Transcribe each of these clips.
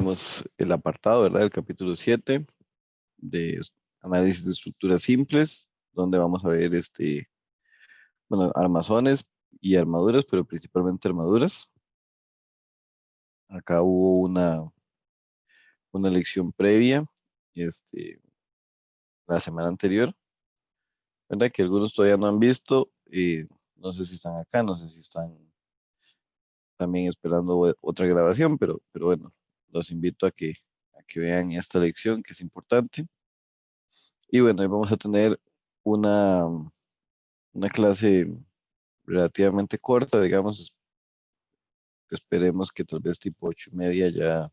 Tenemos el apartado, ¿verdad? El capítulo 7 de análisis de estructuras simples, donde vamos a ver bueno, armazones y armaduras, pero principalmente armaduras. Acá hubo una lección previa, este, la semana anterior, ¿verdad? Que algunos todavía no han visto. No sé si están acá, no sé si están también esperando otra grabación, pero bueno, los invito a que vean esta lección que es importante. Y bueno, hoy vamos a tener una, una clase relativamente corta, digamos. Esperemos que tal vez tipo 8:30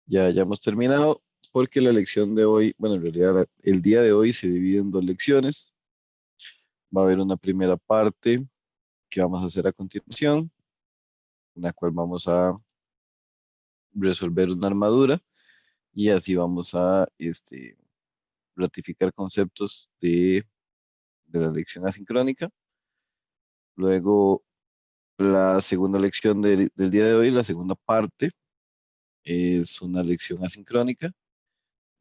ya hayamos terminado, porque la lección de hoy, bueno, en realidad el día de hoy se divide en dos lecciones. Va a haber una primera parte que vamos a hacer a continuación, en la cual vamos a resolver una armadura y así vamos a ratificar conceptos de la lección asincrónica. Luego, la segunda lección del día de hoy, la segunda parte, es una lección asincrónica,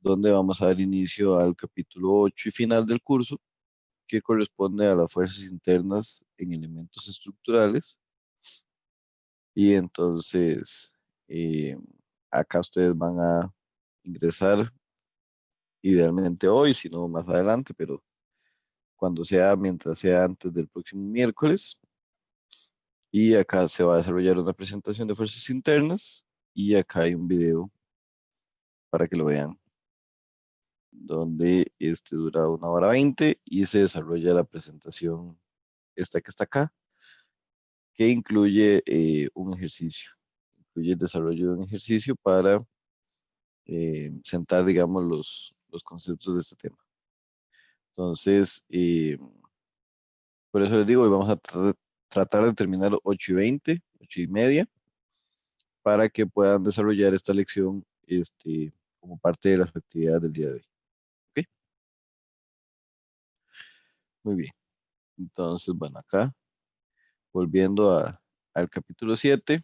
donde vamos a dar inicio al capítulo 8 y final del curso, que corresponde a las fuerzas internas en elementos estructurales. Y entonces, eh, acá ustedes van a ingresar idealmente hoy, si no más adelante, pero cuando sea, mientras sea antes del próximo miércoles. Y acá se va a desarrollar una presentación de fuerzas internas y acá hay un video para que lo vean, donde este dura 1 hora 20 y se desarrolla la presentación esta que está acá, que incluye un ejercicio, incluye el desarrollo de un ejercicio para sentar, digamos, los conceptos de este tema. Entonces, por eso les digo, hoy vamos a tratar de terminar 8:20, 8:30, para que puedan desarrollar esta lección como parte de las actividades del día de hoy. ¿Ok? Muy bien. Entonces, bueno, acá, volviendo al capítulo 7,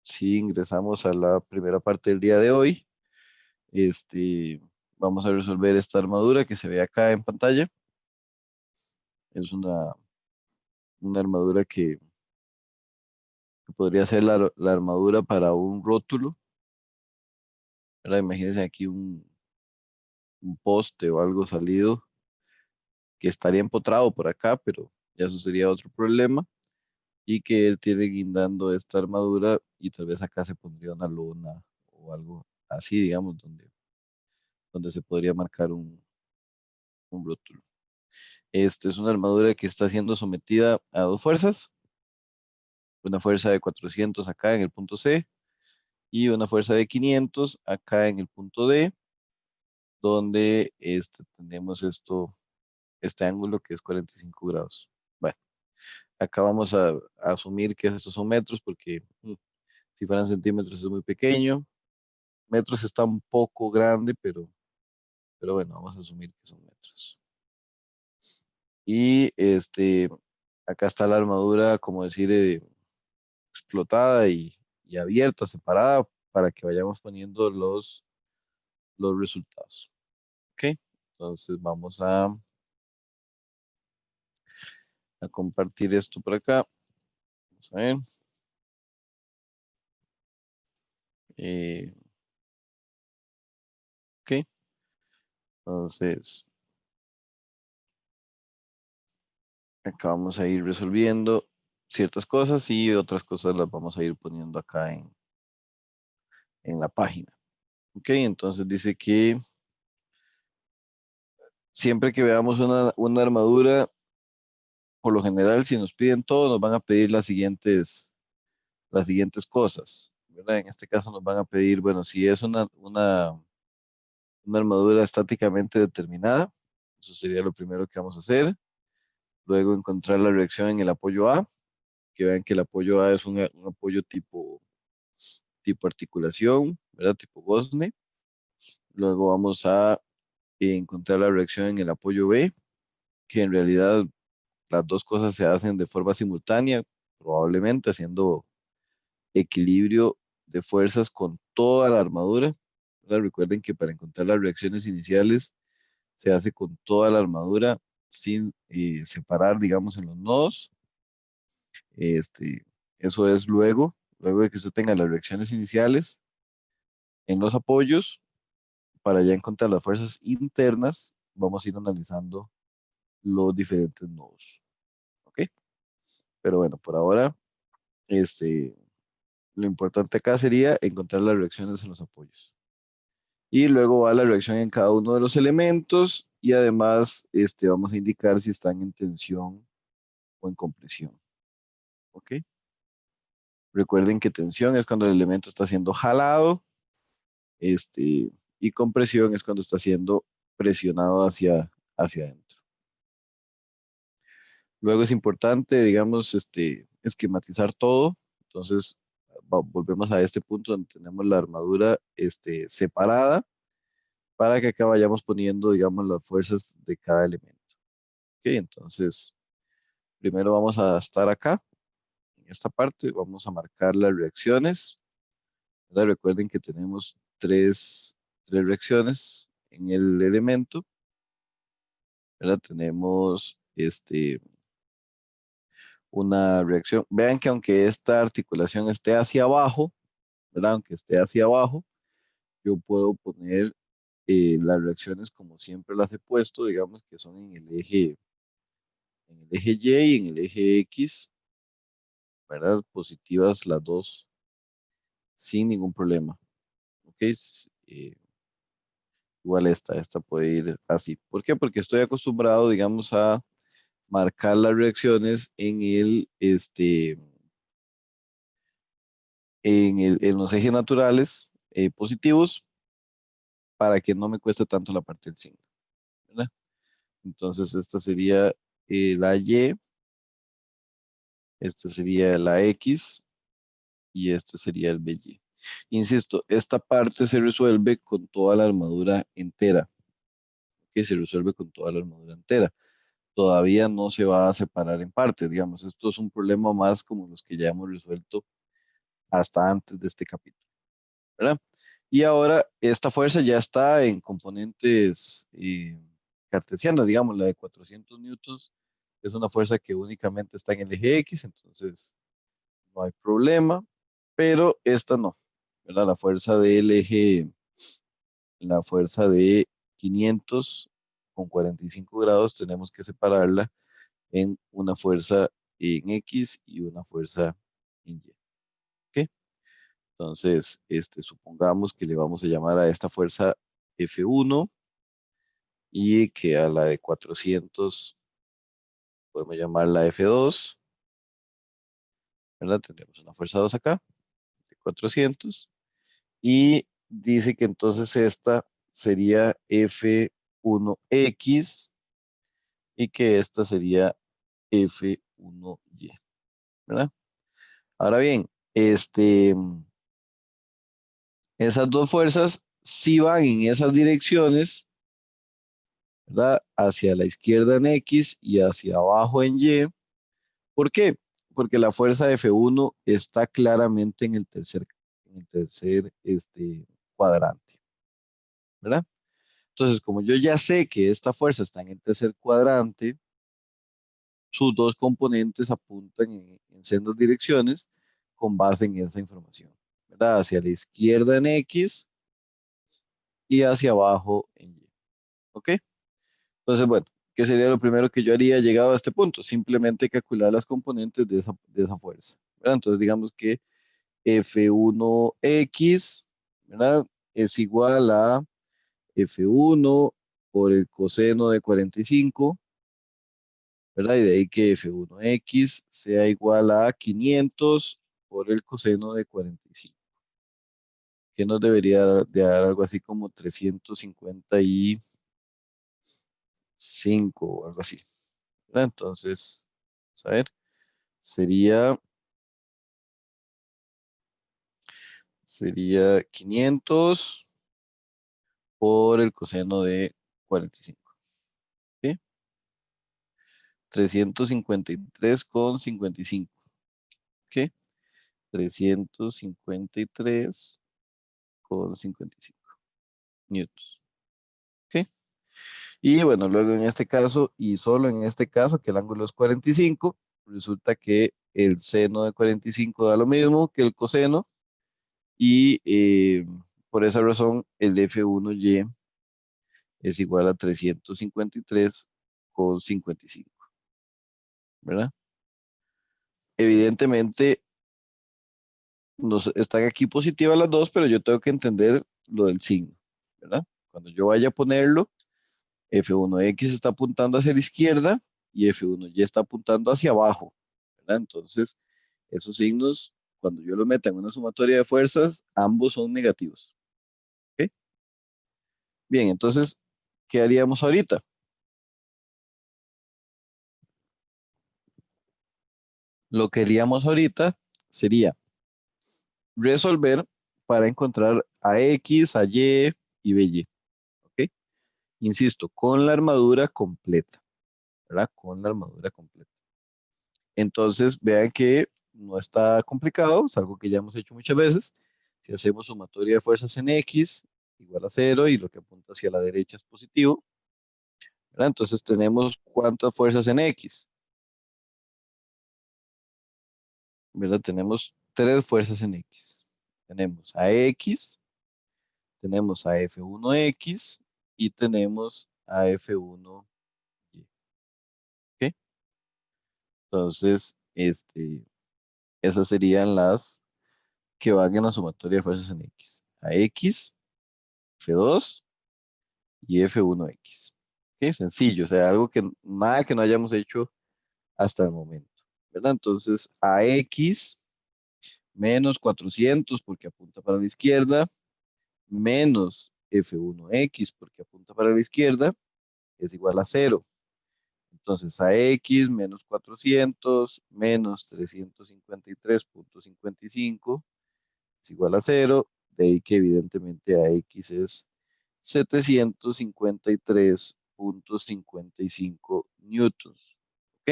si ingresamos a la primera parte del día de hoy, este, vamos a resolver esta armadura que se ve acá en pantalla. Es una armadura que podría ser la armadura para un rótulo, ¿verdad? Imagínense aquí un poste o algo salido que estaría empotrado por acá, pero ya eso sería otro problema. Y que él tiene guindando esta armadura y tal vez acá se pondría una lona o algo así, digamos, donde se podría marcar un rótulo. Esta es una armadura que está siendo sometida a dos fuerzas, una fuerza de 400 acá en el punto C y una fuerza de 500 acá en el punto D, donde tenemos este ángulo que es 45 grados. Bueno, acá vamos a asumir que estos son metros porque si fueran centímetros es muy pequeño. Metros está un poco grande, pero bueno, vamos a asumir que son metros. Y acá está la armadura, como decir, explotada y abierta, separada, para que vayamos poniendo los resultados. ¿Ok? Entonces vamos a compartir esto por acá. Vamos a ver. Ok. Entonces, acá vamos a ir resolviendo ciertas cosas y otras cosas las vamos a ir poniendo acá en la página. Ok, entonces dice que siempre que veamos una armadura, por lo general, si nos piden todo, nos van a pedir las siguientes cosas, ¿verdad? En este caso nos van a pedir, bueno, si es una armadura estáticamente determinada, eso sería lo primero que vamos a hacer. Luego encontrar la reacción en el apoyo A, que vean que el apoyo A es un apoyo tipo articulación, ¿verdad? Tipo Gosne. Luego vamos a encontrar la reacción en el apoyo B, que en realidad las dos cosas se hacen de forma simultánea, probablemente haciendo equilibrio de fuerzas con toda la armadura. ¿Verdad? Recuerden que para encontrar las reacciones iniciales se hace con toda la armadura sin separar, digamos, en los nodos. Este, eso es luego de que usted tenga las reacciones iniciales en los apoyos, para ya encontrar las fuerzas internas, vamos a ir analizando los diferentes nodos. ¿Ok? Pero bueno, por ahora, este, lo importante acá sería encontrar las reacciones en los apoyos. Y luego va la reacción en cada uno de los elementos y además vamos a indicar si están en tensión o en compresión. ¿Ok? Recuerden que tensión es cuando el elemento está siendo jalado, y compresión es cuando está siendo presionado hacia adentro. Luego es importante, digamos, esquematizar todo. Entonces, volvemos a este punto donde tenemos la armadura separada para que acá vayamos poniendo, digamos, las fuerzas de cada elemento. Ok, entonces, primero vamos a estar acá, en esta parte, vamos a marcar las reacciones. ¿Verdad? Recuerden que tenemos tres reacciones en el elemento. ¿Verdad? Tenemos una reacción. Vean que aunque esta articulación esté hacia abajo, ¿verdad? Aunque esté hacia abajo, yo puedo poner las reacciones como siempre las he puesto, digamos que son en el eje Y y en el eje X, ¿verdad? Positivas las dos sin ningún problema. ¿Ok? Igual esta puede ir así. ¿Por qué? Porque estoy acostumbrado, digamos, a marcar las reacciones en los ejes naturales positivos para que no me cueste tanto la parte del signo, ¿verdad? Entonces esta sería la Y, esta sería la X y este sería el BY. Insisto, esta parte se resuelve con toda la armadura entera, que se resuelve con toda la armadura entera. Todavía no se va a separar en partes, digamos. Esto es un problema más como los que ya hemos resuelto hasta antes de este capítulo, ¿verdad? Y ahora esta fuerza ya está en componentes cartesianas, digamos, la de 400 newtons es una fuerza que únicamente está en el eje X, entonces no hay problema, pero esta no, ¿verdad? La fuerza de 500 con 45 grados tenemos que separarla en una fuerza en X y una fuerza en Y. ¿Ok? Entonces, supongamos que le vamos a llamar a esta fuerza F1 y que a la de 400 podemos llamarla F2, ¿verdad? Tendremos una fuerza 2 acá, de 400, y dice que entonces esta sería F1X y que esta sería F1Y, ¿verdad? Ahora bien, esas dos fuerzas sí van en esas direcciones, ¿verdad? Hacia la izquierda en X y hacia abajo en Y. ¿Por qué? Porque la fuerza F1 está claramente en el tercer cuadrante, ¿verdad? Entonces, como yo ya sé que esta fuerza está en el tercer cuadrante, sus dos componentes apuntan en sendas direcciones con base en esa información, ¿verdad? Hacia la izquierda en X y hacia abajo en Y. ¿Ok? Entonces, bueno, ¿qué sería lo primero que yo haría llegado a este punto? Simplemente calcular las componentes de esa fuerza, ¿verdad? Entonces, digamos que F1X, ¿verdad? Es igual a F1 por el coseno de 45, ¿verdad? Y de ahí que F1X sea igual a 500 por el coseno de 45, que nos debería de dar algo así como 355 o algo así, ¿verdad? Entonces, vamos a ver, sería, sería 500 por el coseno de 45, ¿sí? 353,55, ¿ok? 353,55 newtons. ¿Ok? Y bueno, luego en este caso, y solo en este caso, que el ángulo es 45, resulta que el seno de 45 da lo mismo que el coseno, y por esa razón el F1Y es igual a 353,55, ¿verdad? Evidentemente, están aquí positivas las dos, pero yo tengo que entender lo del signo, ¿verdad? Cuando yo vaya a ponerlo, F1X está apuntando hacia la izquierda y F1Y está apuntando hacia abajo, ¿verdad? Entonces, esos signos, cuando yo los meta en una sumatoria de fuerzas, ambos son negativos. ¿Ok? Bien, entonces, ¿qué haríamos ahorita? Lo que haríamos ahorita sería resolver para encontrar a X, a Y BY. ¿Ok? Insisto, con la armadura completa, ¿verdad? Con la armadura completa. Entonces, vean que no está complicado, es algo que ya hemos hecho muchas veces. Si hacemos sumatoria de fuerzas en X, igual a 0, y lo que apunta hacia la derecha es positivo, ¿verdad? Entonces tenemos cuántas fuerzas en X, ¿verdad? Tenemos tres fuerzas en X. Tenemos a X, tenemos a F1X y tenemos a F1Y. ¿Ok? Entonces, esas serían las que van en la sumatoria de fuerzas en X. A X, F2 y F1X. ¿Ok? Sencillo, o sea, algo que nada que no hayamos hecho hasta el momento, ¿verdad? Entonces, a X menos 400 porque apunta para la izquierda, menos F1X porque apunta para la izquierda, es igual a 0. Entonces, a X menos 400 menos 353,55 es igual a 0. De ahí que evidentemente a X es 753,55 newtons. ¿Ok?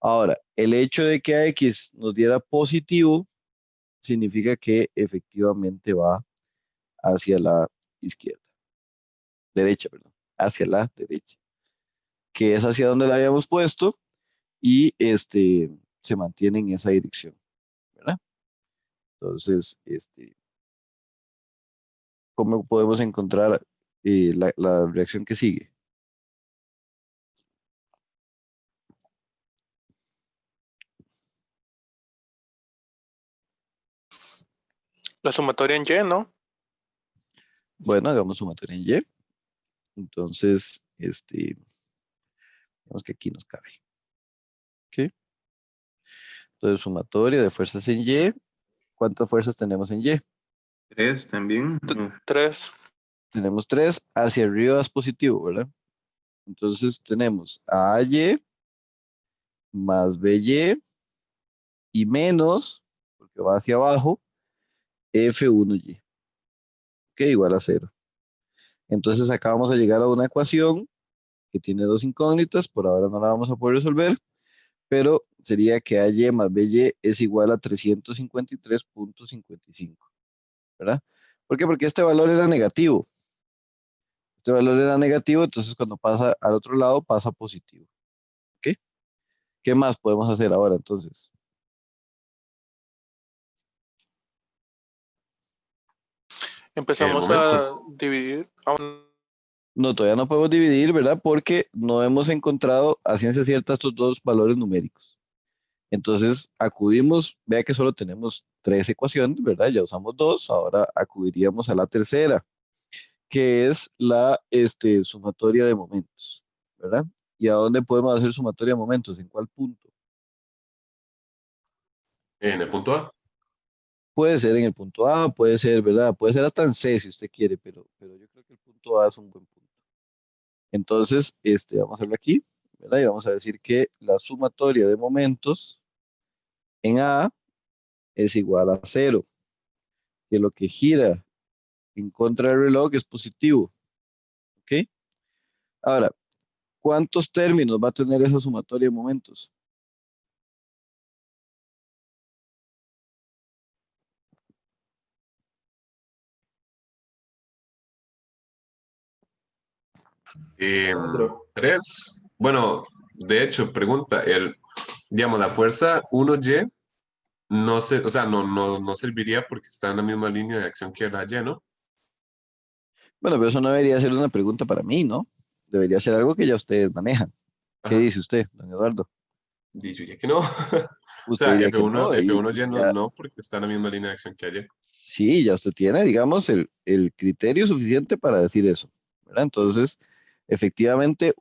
Ahora, el hecho de que a X nos diera positivo significa que efectivamente va hacia la izquierda, derecha, perdón, hacia la derecha, que es hacia donde la habíamos puesto y se mantiene en esa dirección, ¿verdad? Entonces, ¿cómo podemos encontrar la reacción que sigue? La sumatoria en Y, ¿no? Bueno, hagamos sumatoria en Y. Entonces, digamos que aquí nos cabe. ¿Ok? Entonces, sumatoria de fuerzas en Y. ¿Cuántas fuerzas tenemos en Y? 3 también. 3. Tenemos 3. Hacia arriba es positivo, ¿verdad? Entonces, tenemos AY más BY y menos, porque va hacia abajo, F1Y. ¿Ok? Igual a 0. Entonces, acá vamos a llegar a una ecuación que tiene dos incógnitas. Por ahora no la vamos a poder resolver, pero sería que AY más BY es igual a 353,55, ¿verdad? ¿Por qué? Porque este valor era negativo. Este valor era negativo, entonces cuando pasa al otro lado pasa positivo. ¿Ok? ¿Qué más podemos hacer ahora entonces? El Empezamos momento. a dividir. No, todavía no podemos dividir, ¿verdad? Porque no hemos encontrado a ciencia cierta estos dos valores numéricos. Entonces acudimos, vea que solo tenemos tres ecuaciones, ¿verdad? Ya usamos dos, ahora acudiríamos a la tercera, que es la sumatoria de momentos, ¿verdad? ¿Y a dónde podemos hacer sumatoria de momentos? ¿En cuál punto? En el punto A. Puede ser en el punto A, puede ser, ¿verdad? Puede ser hasta en C si usted quiere, pero yo creo que el punto A es un buen punto. Entonces, vamos a hacerlo aquí, ¿verdad? Y vamos a decir que la sumatoria de momentos en A es igual a 0, que lo que gira en contra del reloj es positivo, ¿ok? Ahora, ¿cuántos términos va a tener esa sumatoria de momentos? Otro. 3. Bueno, de hecho, pregunta, digamos, la fuerza 1Y no se, o sea, no serviría porque está en la misma línea de acción que la Y, ¿no? Bueno, pero eso no debería ser una pregunta para mí, ¿no? Debería ser algo que ya ustedes manejan. ¿Qué Ajá. dice usted, don Eduardo? Dicho ya que no. O Usted sea, diría que F1, no, F1Y y no, ya, no, porque está en la misma línea de acción que Y. sí, ya usted tiene, digamos, el criterio suficiente para decir eso, ¿verdad? Entonces, efectivamente,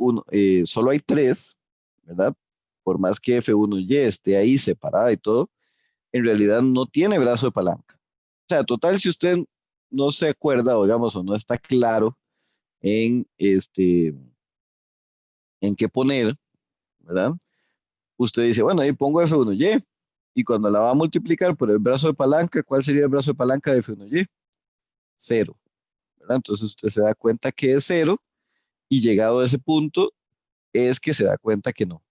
solo hay tres, ¿verdad? Por más que F1Y esté ahí separada y todo, en realidad no tiene brazo de palanca. O sea, total, si usted no se acuerda, o digamos, o no está claro en en qué poner, ¿verdad? Usted dice, bueno, ahí pongo F1Y, y cuando la va a multiplicar por el brazo de palanca, ¿cuál sería el brazo de palanca de F1Y? Cero, ¿verdad? Entonces usted se da cuenta que es cero, y llegado a ese punto es que se da cuenta que no,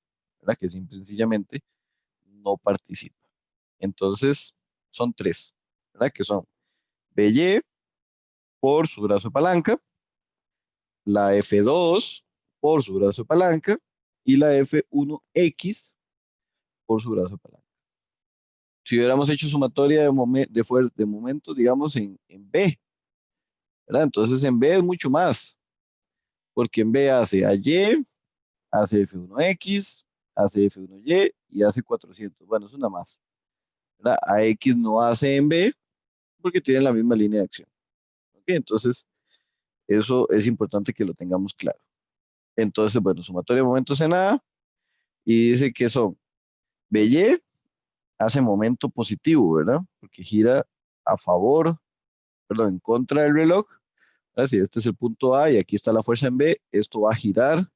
¿verdad? Que simple y sencillamente no participa. Entonces, son tres, ¿verdad? Que son BY por su brazo de palanca, la F2 por su brazo de palanca y la F1X por su brazo de palanca. Si hubiéramos hecho sumatoria de momentos, digamos, en B, ¿verdad? Entonces en B es mucho más, porque en B hace a Y, hace F1X, hace F1Y y hace 400. Bueno, es una más, ¿verdad? A X no hace en B porque tienen la misma línea de acción. ¿Ok? Entonces, eso es importante que lo tengamos claro. Entonces, bueno, sumatoria de momentos en A, y dice que son BY, hace momento positivo, ¿verdad? Porque gira a favor, perdón, en contra del reloj. Si este es el punto A y aquí está la fuerza en B, esto va a girar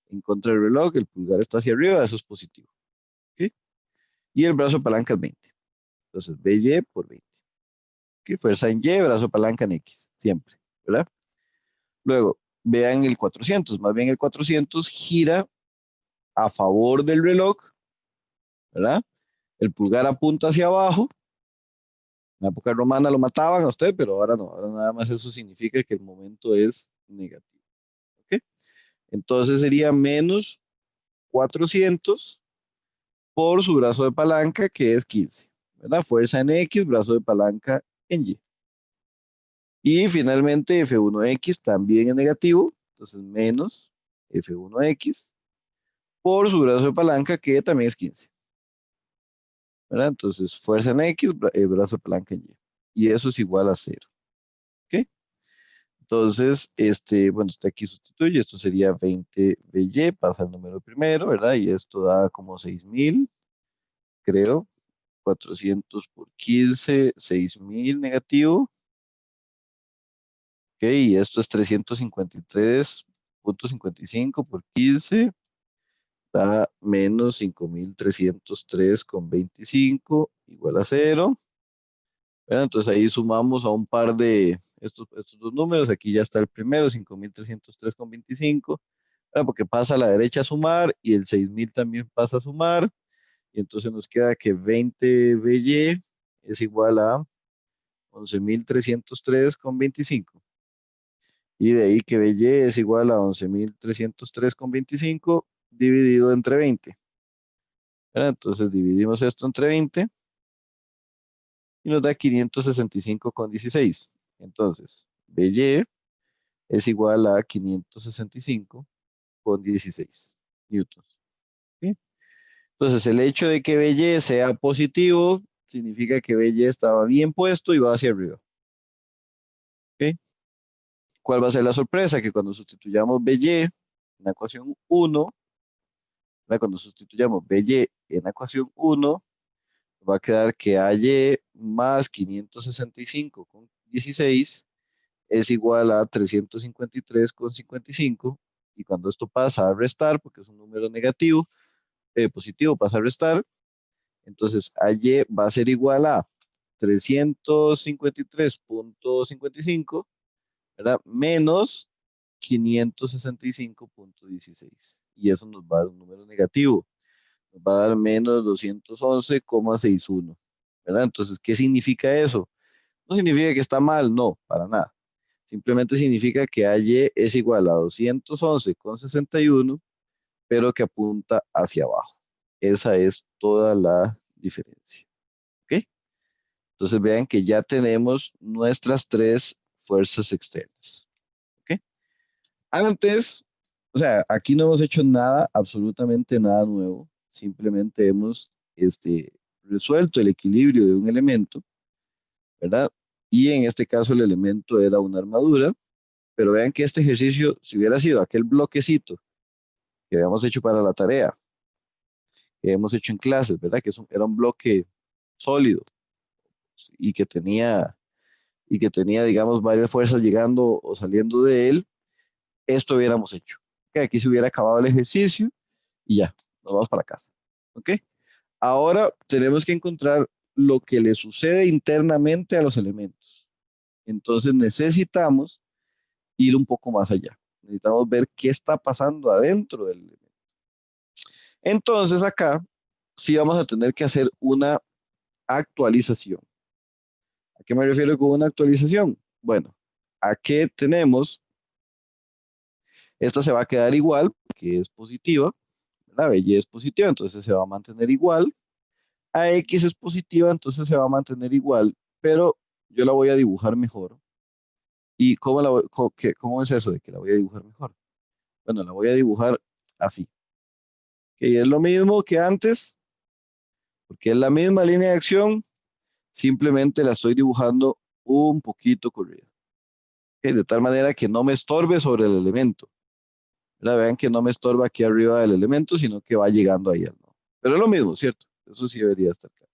en contra del reloj, el pulgar está hacia arriba, eso es positivo. ¿Ok? Y el brazo de palanca es 20. Entonces, BY por 20. ¿Ok? Fuerza en Y, brazo de palanca en X, siempre, ¿verdad? Luego, vean el 400, más bien el 400 gira a favor del reloj, ¿verdad? El pulgar apunta hacia abajo. En la época romana lo mataban a usted, pero ahora no, ahora nada más eso significa que el momento es negativo. ¿Ok? Entonces sería menos 400 por su brazo de palanca, que es 15, ¿verdad? Fuerza en X, brazo de palanca en Y. Y finalmente F1X también es negativo, entonces menos F1X por su brazo de palanca, que también es 15, ¿verdad? Entonces fuerza en X, brazo de palanca en Y. Y eso es igual a cero, ¿ok? Entonces, bueno, usted aquí sustituye, esto sería 20 BY, pasa el número primero, ¿verdad? Y esto da como 6.000, creo. 400 por 15, 6.000 negativo. Ok, y esto es 353,55 por 15, da menos 5.303,25, igual a cero. Bueno, entonces ahí sumamos a un par de estos dos números. Aquí ya está el primero, 5.303,25. Porque pasa a la derecha a sumar y el 6.000 también pasa a sumar. Y entonces nos queda que 20 BY es igual a 11.303,25. Y de ahí que BY es igual a 11.303,25 dividido entre 20. ¿Verdad? Entonces dividimos esto entre 20 y nos da 565,16. Entonces, BY es igual a 565,16 newtons. ¿Sí? Entonces, el hecho de que BY sea positivo significa que BY estaba bien puesto y va hacia arriba. ¿Ok? ¿Cuál va a ser la sorpresa? Que cuando sustituyamos BY en la ecuación 1, ¿verdad? Cuando sustituyamos BY en la ecuación 1, va a quedar que AY más 565,16 es igual a 353,55. Y cuando esto pasa a restar, porque es un número negativo, positivo pasa a restar, entonces AY va a ser igual a 353,55, ¿verdad? Menos 565,16. Y eso nos va a dar un número negativo. Nos va a dar menos 211,61. ¿Verdad? Entonces, ¿qué significa eso? No significa que está mal, no, para nada. Simplemente significa que AY es igual a 211,61, pero que apunta hacia abajo. Esa es toda la diferencia. ¿Ok? Entonces vean que ya tenemos nuestras tres fuerzas externas. ¿Ok? Antes, o sea, aquí no hemos hecho nada, absolutamente nada nuevo. Simplemente hemos resuelto el equilibrio de un elemento, ¿verdad? Y en este caso el elemento era una armadura, pero vean que este ejercicio, si hubiera sido aquel bloquecito que habíamos hecho para la tarea, que hemos hecho en clases, ¿verdad? Que era un bloque sólido y que tenía, digamos, varias fuerzas llegando o saliendo de él, esto hubiéramos hecho. Que aquí se hubiera acabado el ejercicio y ya, nos vamos para casa. ¿Ok? Ahora tenemos que encontrar lo que le sucede internamente a los elementos. Entonces necesitamos ir un poco más allá. Necesitamos ver qué está pasando adentro del elemento. Entonces acá sí vamos a tener que hacer una actualización. ¿A qué me refiero con una actualización? Bueno, a qué tenemos, esta se va a quedar igual, que es positiva, la Y es positiva, entonces se va a mantener igual. A X es positiva, entonces se va a mantener igual, pero yo la voy a dibujar mejor. ¿Y cómo es eso de que la voy a dibujar mejor? Bueno, la voy a dibujar así. Que es lo mismo que antes, porque es la misma línea de acción, simplemente la estoy dibujando un poquito corrida. ¿Ok? De tal manera que no me estorbe sobre el elemento. Vean que no me estorba aquí arriba del elemento, sino que va llegando ahí al nodo. Pero es lo mismo, ¿cierto? Eso sí debería estar claro.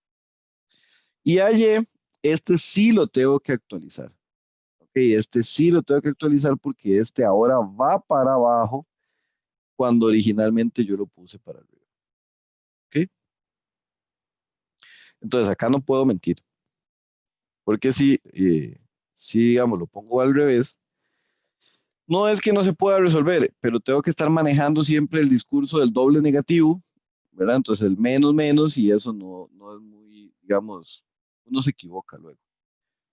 Y AY, este sí lo tengo que actualizar. ¿Ok? Este sí lo tengo que actualizar porque este ahora va para abajo cuando originalmente yo lo puse para arriba. ¿Ok? Entonces acá no puedo mentir. Porque si digamos, lo pongo al revés, no es que no se pueda resolver, pero tengo que estar manejando siempre el discurso del doble negativo, ¿verdad? Entonces el menos menos y eso no es muy, digamos, uno se equivoca luego.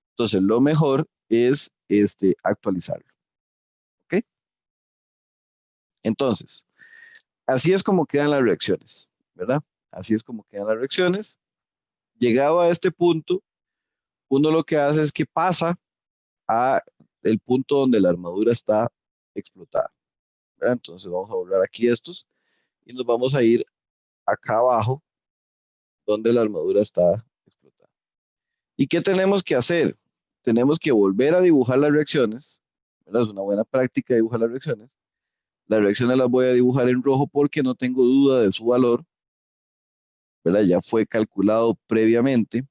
Entonces lo mejor es actualizarlo, ¿ok? Entonces, así es como quedan las reacciones, ¿verdad? Así es como quedan las reacciones. Llegado a este punto, uno lo que hace es que pasa a el punto donde la armadura está explotada, ¿verdad? Entonces vamos a borrar aquí estos y nos vamos a ir acá abajo donde la armadura está explotada. ¿Y qué tenemos que hacer? Tenemos que volver a dibujar las reacciones, ¿verdad? Es una buena práctica dibujar las reacciones. Las reacciones las voy a dibujar en rojo porque no tengo duda de su valor, ¿verdad? Ya fue calculado previamente,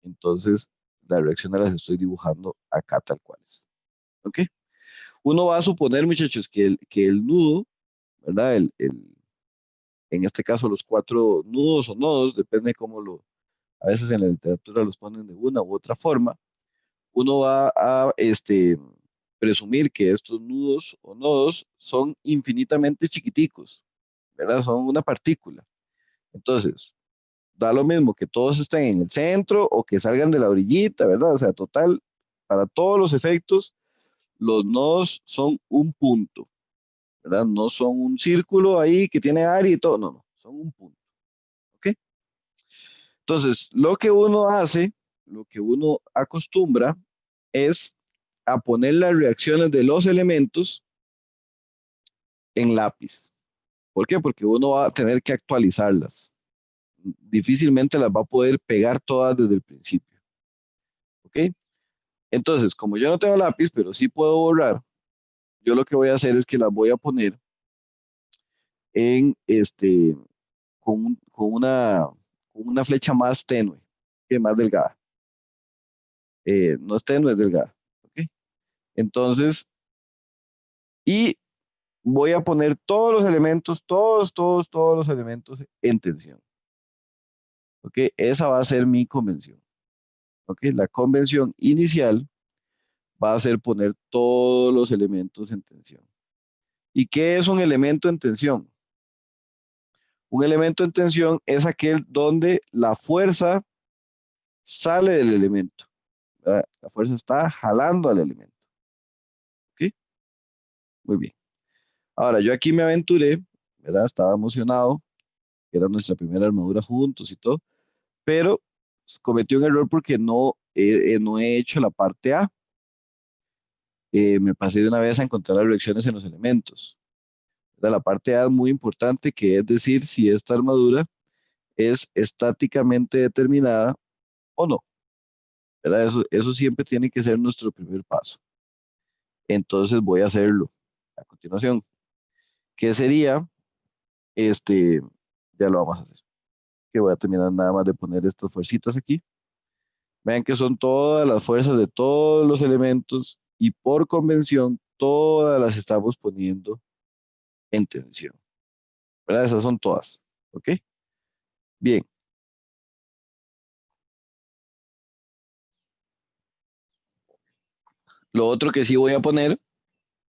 entonces las reacciones las estoy dibujando acá tal cuales. ¿Ok? Uno va a suponer, muchachos, que el nudo, ¿verdad? En este caso los cuatro nudos o nodos, depende cómo a veces en la literatura los ponen de una u otra forma. Uno va a presumir que estos nudos o nodos son infinitamente chiquiticos, ¿verdad? Son una partícula. Entonces, da lo mismo que todos estén en el centro o que salgan de la orillita, ¿verdad? O sea, total, para todos los efectos, los nodos son un punto, ¿verdad? No son un círculo ahí que tiene área y todo, no, son un punto, ¿ok? Entonces, lo que uno hace, lo que uno acostumbra es a poner las reacciones de los elementos en lápiz. ¿Por qué? Porque uno va a tener que actualizarlas. Difícilmente las va a poder pegar todas desde el principio, ¿ok? Entonces, como yo no tengo lápiz, pero sí puedo borrar, yo lo que voy a hacer es que las voy a poner en con una flecha más tenue, que más delgada. No es tenue, es delgada. ¿Ok? Entonces, y voy a poner todos los elementos, todos los elementos en tensión. ¿Ok? Esa va a ser mi convención. ¿Ok? La convención inicial va a ser poner todos los elementos en tensión. ¿Y qué es un elemento en tensión? Un elemento en tensión es aquel donde la fuerza sale del elemento, ¿verdad? La fuerza está jalando al elemento. Muy bien. Ahora, yo aquí me aventuré, ¿verdad? Estaba emocionado, era nuestra primera armadura juntos y todo, pero cometí un error porque no he hecho la parte A. Me pasé de una vez a encontrar las reacciones en los elementos. La parte A es muy importante, que es decir si esta armadura es estáticamente determinada o no, ¿verdad? Eso siempre tiene que ser nuestro primer paso. Entonces voy a hacerlo a continuación. ¿Qué sería? Este, ya lo vamos a hacer. Que voy a terminar nada más de poner estas fuercitas aquí. Vean que son todas las fuerzas de todos los elementos y por convención todas las estamos poniendo en tensión, ¿verdad? Esas son todas, ¿ok? Bien. Lo otro que sí voy a poner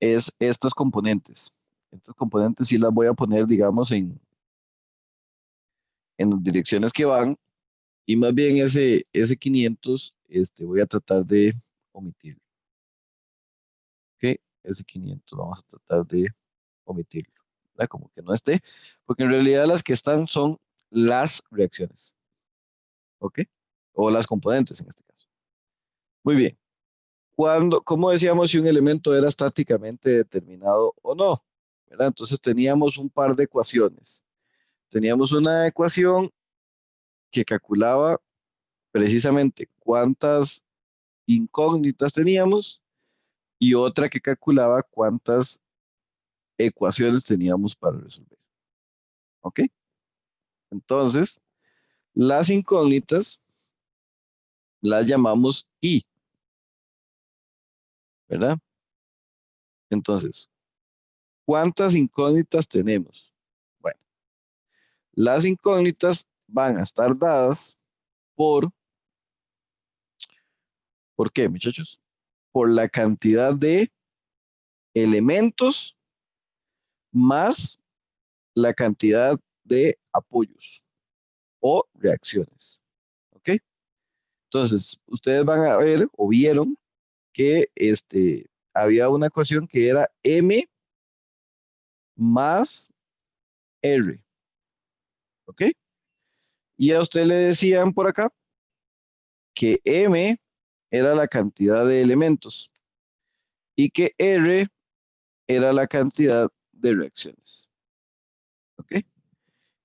es estos componentes. Estos componentes sí las voy a poner, digamos, en las direcciones que van, y más bien ese 500 voy a tratar de omitirlo. ¿Ok? Ese 500 vamos a tratar de omitirlo, ¿verdad? Como que no esté, porque en realidad las que están son las reacciones, ¿ok? O las componentes en este caso. Muy bien. ¿Cómo decíamos si un elemento era estáticamente determinado o no? ¿Verdad? Entonces teníamos un par de ecuaciones. Teníamos una ecuación que calculaba precisamente cuántas incógnitas teníamos y otra que calculaba cuántas ecuaciones teníamos para resolver. ¿Ok? Entonces, las incógnitas las llamamos I, ¿verdad? Entonces, ¿cuántas incógnitas tenemos? Bueno, las incógnitas van a estar dadas por, ¿por qué, muchachos? Por la cantidad de elementos más la cantidad de apoyos o reacciones. ¿Ok? Entonces, ustedes van a ver o vieron que había una ecuación que era M más R. ¿Ok? Y a usted le decían por acá que M era la cantidad de elementos y que R era la cantidad de reacciones. ¿Ok?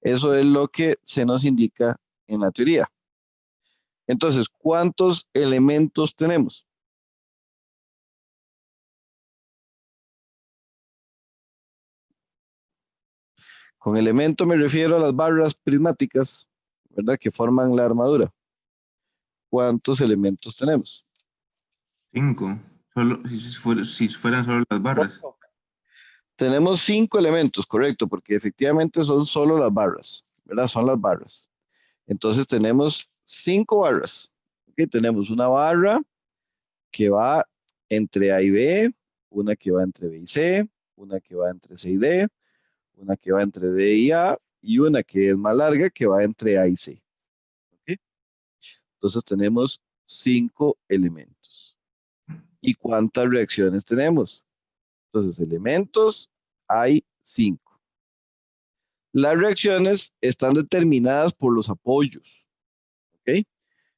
Eso es lo que se nos indica en la teoría. Entonces, ¿cuántos elementos tenemos? Con elemento me refiero a las barras prismáticas, ¿verdad? Que forman la armadura. ¿Cuántos elementos tenemos? 5. Solo, si fueran solo las barras. Tenemos 5 elementos, correcto, porque efectivamente son solo las barras, ¿verdad? Son las barras. Entonces tenemos 5 barras. ¿Ok? Tenemos una barra que va entre A y B, una que va entre B y C, una que va entre C y D, una que va entre D y A, y una que es más larga que va entre A y C. ¿Ok? Entonces tenemos 5 elementos. ¿Y cuántas reacciones tenemos? Entonces, elementos hay 5. Las reacciones están determinadas por los apoyos. ¿Ok?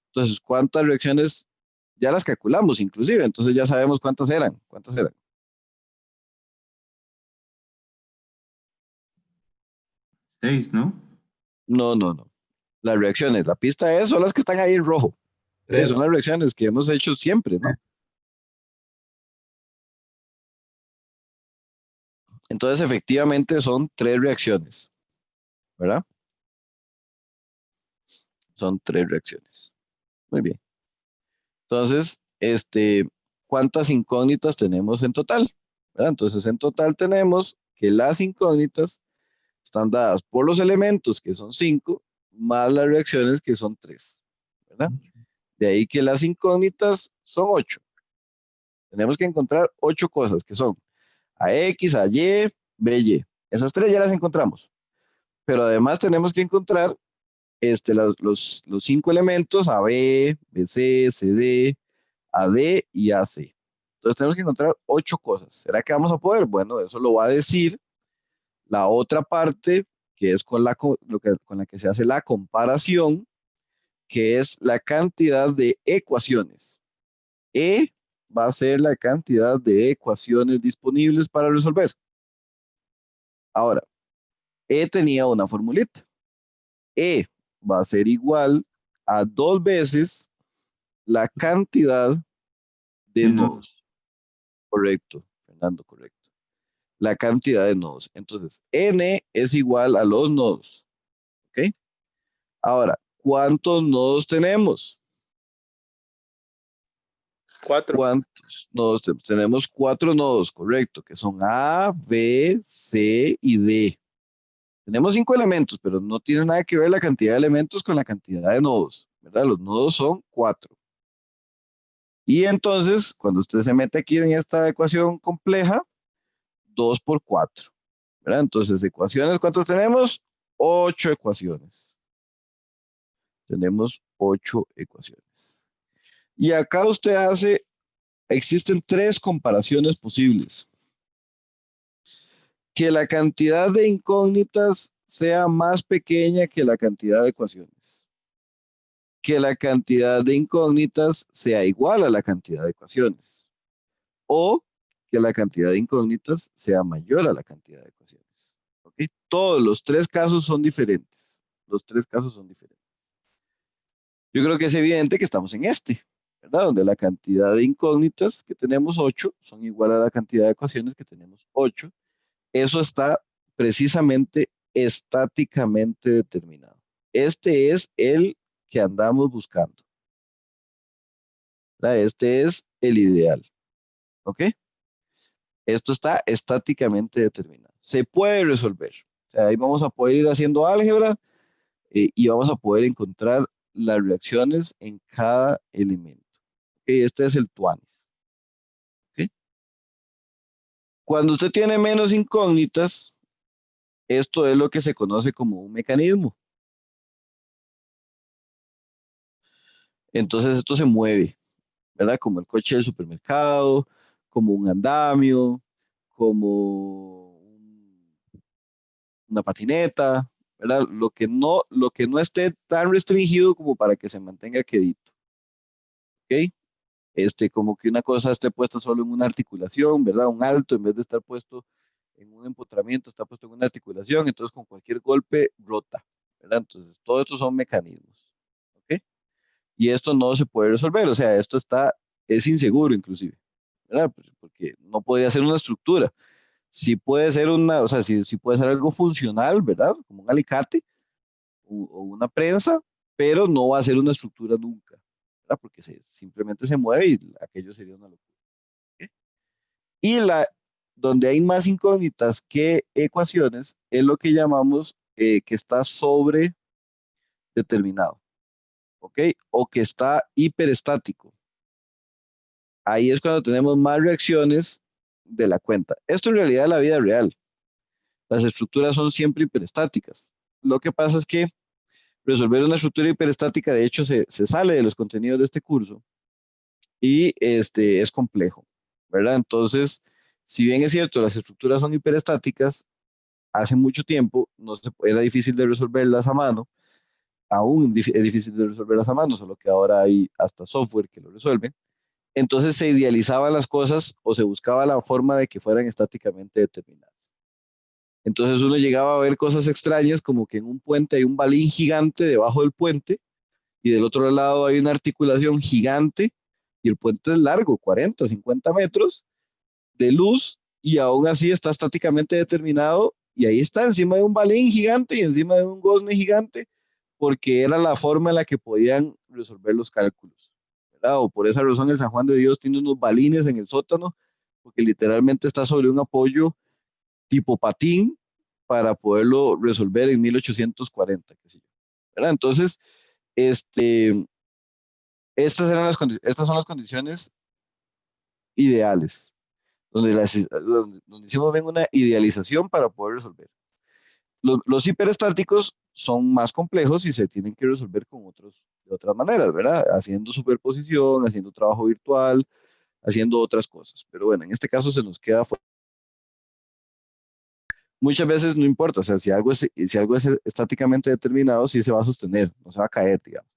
Entonces, ¿cuántas reacciones? Ya las calculamos inclusive, entonces ya sabemos cuántas eran. ¿Cuántas eran? 6, ¿no? No, no, no. Las reacciones, la pista es, son las que están ahí en rojo. Son las reacciones que hemos hecho siempre, ¿no? Entonces, efectivamente, son 3 reacciones, ¿verdad? Son 3 reacciones. Muy bien. Entonces, ¿cuántas incógnitas tenemos en total? ¿Verdad? Entonces, en total tenemos que las incógnitas están dadas por los elementos, que son 5, más las reacciones, que son 3, ¿verdad? De ahí que las incógnitas son 8. Tenemos que encontrar 8 cosas, que son a X, a Y, B, Y. Esas 3 ya las encontramos. Pero además tenemos que encontrar los 5 elementos, a B, B, C, C, D, A, D y A, C. Entonces tenemos que encontrar 8 cosas. ¿Será que vamos a poder? Bueno, eso lo va a decir la otra parte, que es con con la que se hace la comparación, que es la cantidad de ecuaciones. E va a ser la cantidad de ecuaciones disponibles para resolver. Ahora, E tenía una formulita. E va a ser igual a 2 veces la cantidad de nodos. Correcto, Fernando, correcto. La cantidad de nodos. Entonces, N es igual a los nodos. ¿Ok? Ahora, ¿cuántos nodos tenemos? 4. ¿Cuántos nodos tenemos? Tenemos 4 nodos, correcto, que son A, B, C y D. Tenemos 5 elementos, pero no tiene nada que ver la cantidad de elementos con la cantidad de nodos, ¿verdad? Los nodos son 4. Y entonces, cuando usted se mete aquí en esta ecuación compleja, 2 por 4, ¿verdad? Entonces, ecuaciones, ¿cuántas tenemos? 8 ecuaciones. Tenemos 8 ecuaciones. Y acá usted hace, existen 3 comparaciones posibles. Que la cantidad de incógnitas sea más pequeña que la cantidad de ecuaciones. Que la cantidad de incógnitas sea igual a la cantidad de ecuaciones. O que la cantidad de incógnitas sea mayor a la cantidad de ecuaciones. ¿Ok? Todos los 3 casos son diferentes. Los 3 casos son diferentes. Yo creo que es evidente que estamos en este, ¿verdad? Donde la cantidad de incógnitas que tenemos 8 son igual a la cantidad de ecuaciones que tenemos 8. Eso está precisamente estáticamente determinado. Este es el que andamos buscando, ¿verdad? Este es el ideal. ¿Ok? Esto está estáticamente determinado. Se puede resolver. O sea, ahí vamos a poder ir haciendo álgebra y vamos a poder encontrar las reacciones en cada elemento. ¿Ok? Este es el tuanis. ¿Ok? Cuando usted tiene menos incógnitas, esto es lo que se conoce como un mecanismo. Entonces esto se mueve, ¿verdad? Como el coche del supermercado, como un andamio, como una patineta, ¿verdad? Lo que no esté tan restringido como para que se mantenga quedito, ¿ok? Como que una cosa esté puesta solo en una articulación, ¿verdad? Un alto, en vez de estar puesto en un empotramiento, está puesto en una articulación, entonces con cualquier golpe rota, ¿verdad? Entonces, todo esto son mecanismos, ¿ok? Y esto no se puede resolver, o sea, es inseguro inclusive, ¿verdad? Porque no podría ser una estructura. Sí puede ser o sea, sí puede ser algo funcional, ¿verdad? Como un alicate o una prensa, pero no va a ser una estructura nunca, ¿verdad? Porque simplemente se mueve y aquello sería una locura. ¿Ok? Y donde hay más incógnitas que ecuaciones es lo que llamamos que está sobre determinado, ¿ok? O que está hiperestático. Ahí es cuando tenemos más reacciones de la cuenta. Esto en realidad es la vida real. Las estructuras son siempre hiperestáticas. Lo que pasa es que resolver una estructura hiperestática, de hecho, se sale de los contenidos de este curso y es complejo, ¿verdad? Entonces, si bien es cierto, las estructuras son hiperestáticas, hace mucho tiempo era difícil de resolverlas a mano, aún es difícil de resolverlas a mano, solo que ahora hay hasta software que lo resuelve. Entonces se idealizaban las cosas o se buscaba la forma de que fueran estáticamente determinadas. Entonces uno llegaba a ver cosas extrañas como que en un puente hay un balín gigante debajo del puente y del otro lado hay una articulación gigante y el puente es largo, 40, 50 metros de luz y aún así está estáticamente determinado y ahí está encima de un balín gigante y encima de un gozne gigante porque era la forma en la que podían resolver los cálculos, ¿verdad? O por esa razón el San Juan de Dios tiene unos balines en el sótano porque literalmente está sobre un apoyo tipo patín para poderlo resolver en 1840, qué sé yo, ¿verdad? Entonces, este, estas son las condiciones ideales, donde hicimos bien una idealización para poder resolver. Los hiperestáticos son más complejos y se tienen que resolver de otras maneras, ¿verdad? Haciendo superposición, haciendo trabajo virtual, haciendo otras cosas. Pero bueno, en este caso se nos queda fuera. Muchas veces no importa, o sea, si algo es estáticamente determinado, sí se va a sostener, no se va a caer, digamos.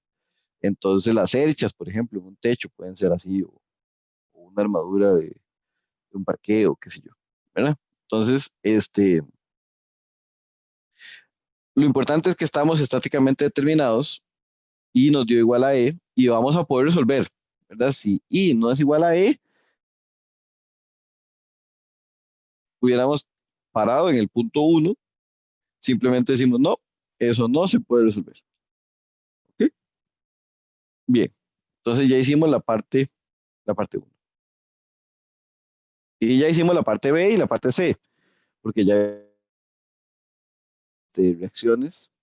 Entonces las cerchas, por ejemplo, en un techo pueden ser así, o una armadura de un parqueo, qué sé yo, ¿verdad? Entonces, lo importante es que estamos estáticamente determinados y nos dio igual a E y vamos a poder resolver, ¿verdad? Si I no es igual a E, hubiéramos parado en el punto 1, simplemente decimos, no, eso no se puede resolver. ¿Ok? Bien, entonces ya hicimos la parte 1. Y ya hicimos la parte B y la parte C, porque ya reacciones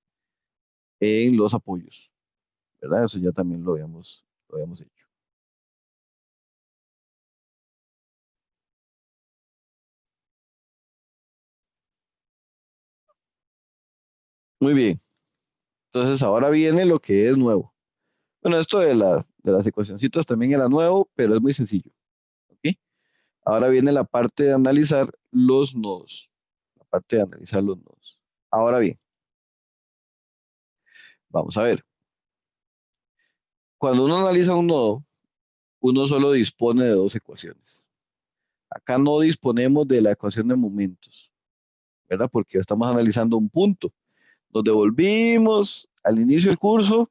en los apoyos, ¿verdad? Eso ya también lo habíamos hecho. Muy bien. Entonces ahora viene lo que es nuevo. Bueno, esto de las ecuacioncitas también era nuevo, pero es muy sencillo. ¿Ok? Ahora viene la parte de analizar los nodos. La parte de analizar los nodos. Ahora bien, vamos a ver. Cuando uno analiza un nodo, uno solo dispone de dos ecuaciones. Acá no disponemos de la ecuación de momentos, ¿verdad? Porque estamos analizando un punto. Nos devolvimos al inicio del curso,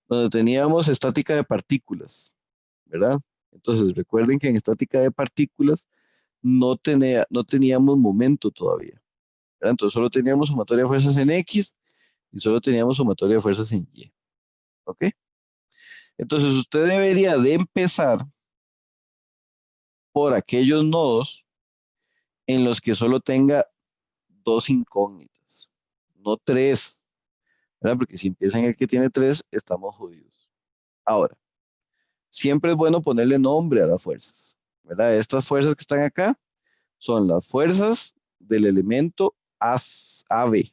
donde teníamos estática de partículas, ¿verdad? Entonces, recuerden que en estática de partículas no teníamos momento todavía, ¿verdad? Entonces, solo teníamos sumatoria de fuerzas en X y solo teníamos sumatoria de fuerzas en Y, ¿ok? Entonces, usted debería de empezar por aquellos nodos en los que solo tenga dos incógnitas, no tres, ¿verdad? Porque si empieza en el que tiene tres, estamos jodidos. Ahora, siempre es bueno ponerle nombre a las fuerzas, ¿verdad? Estas fuerzas que están acá son las fuerzas del elemento AB,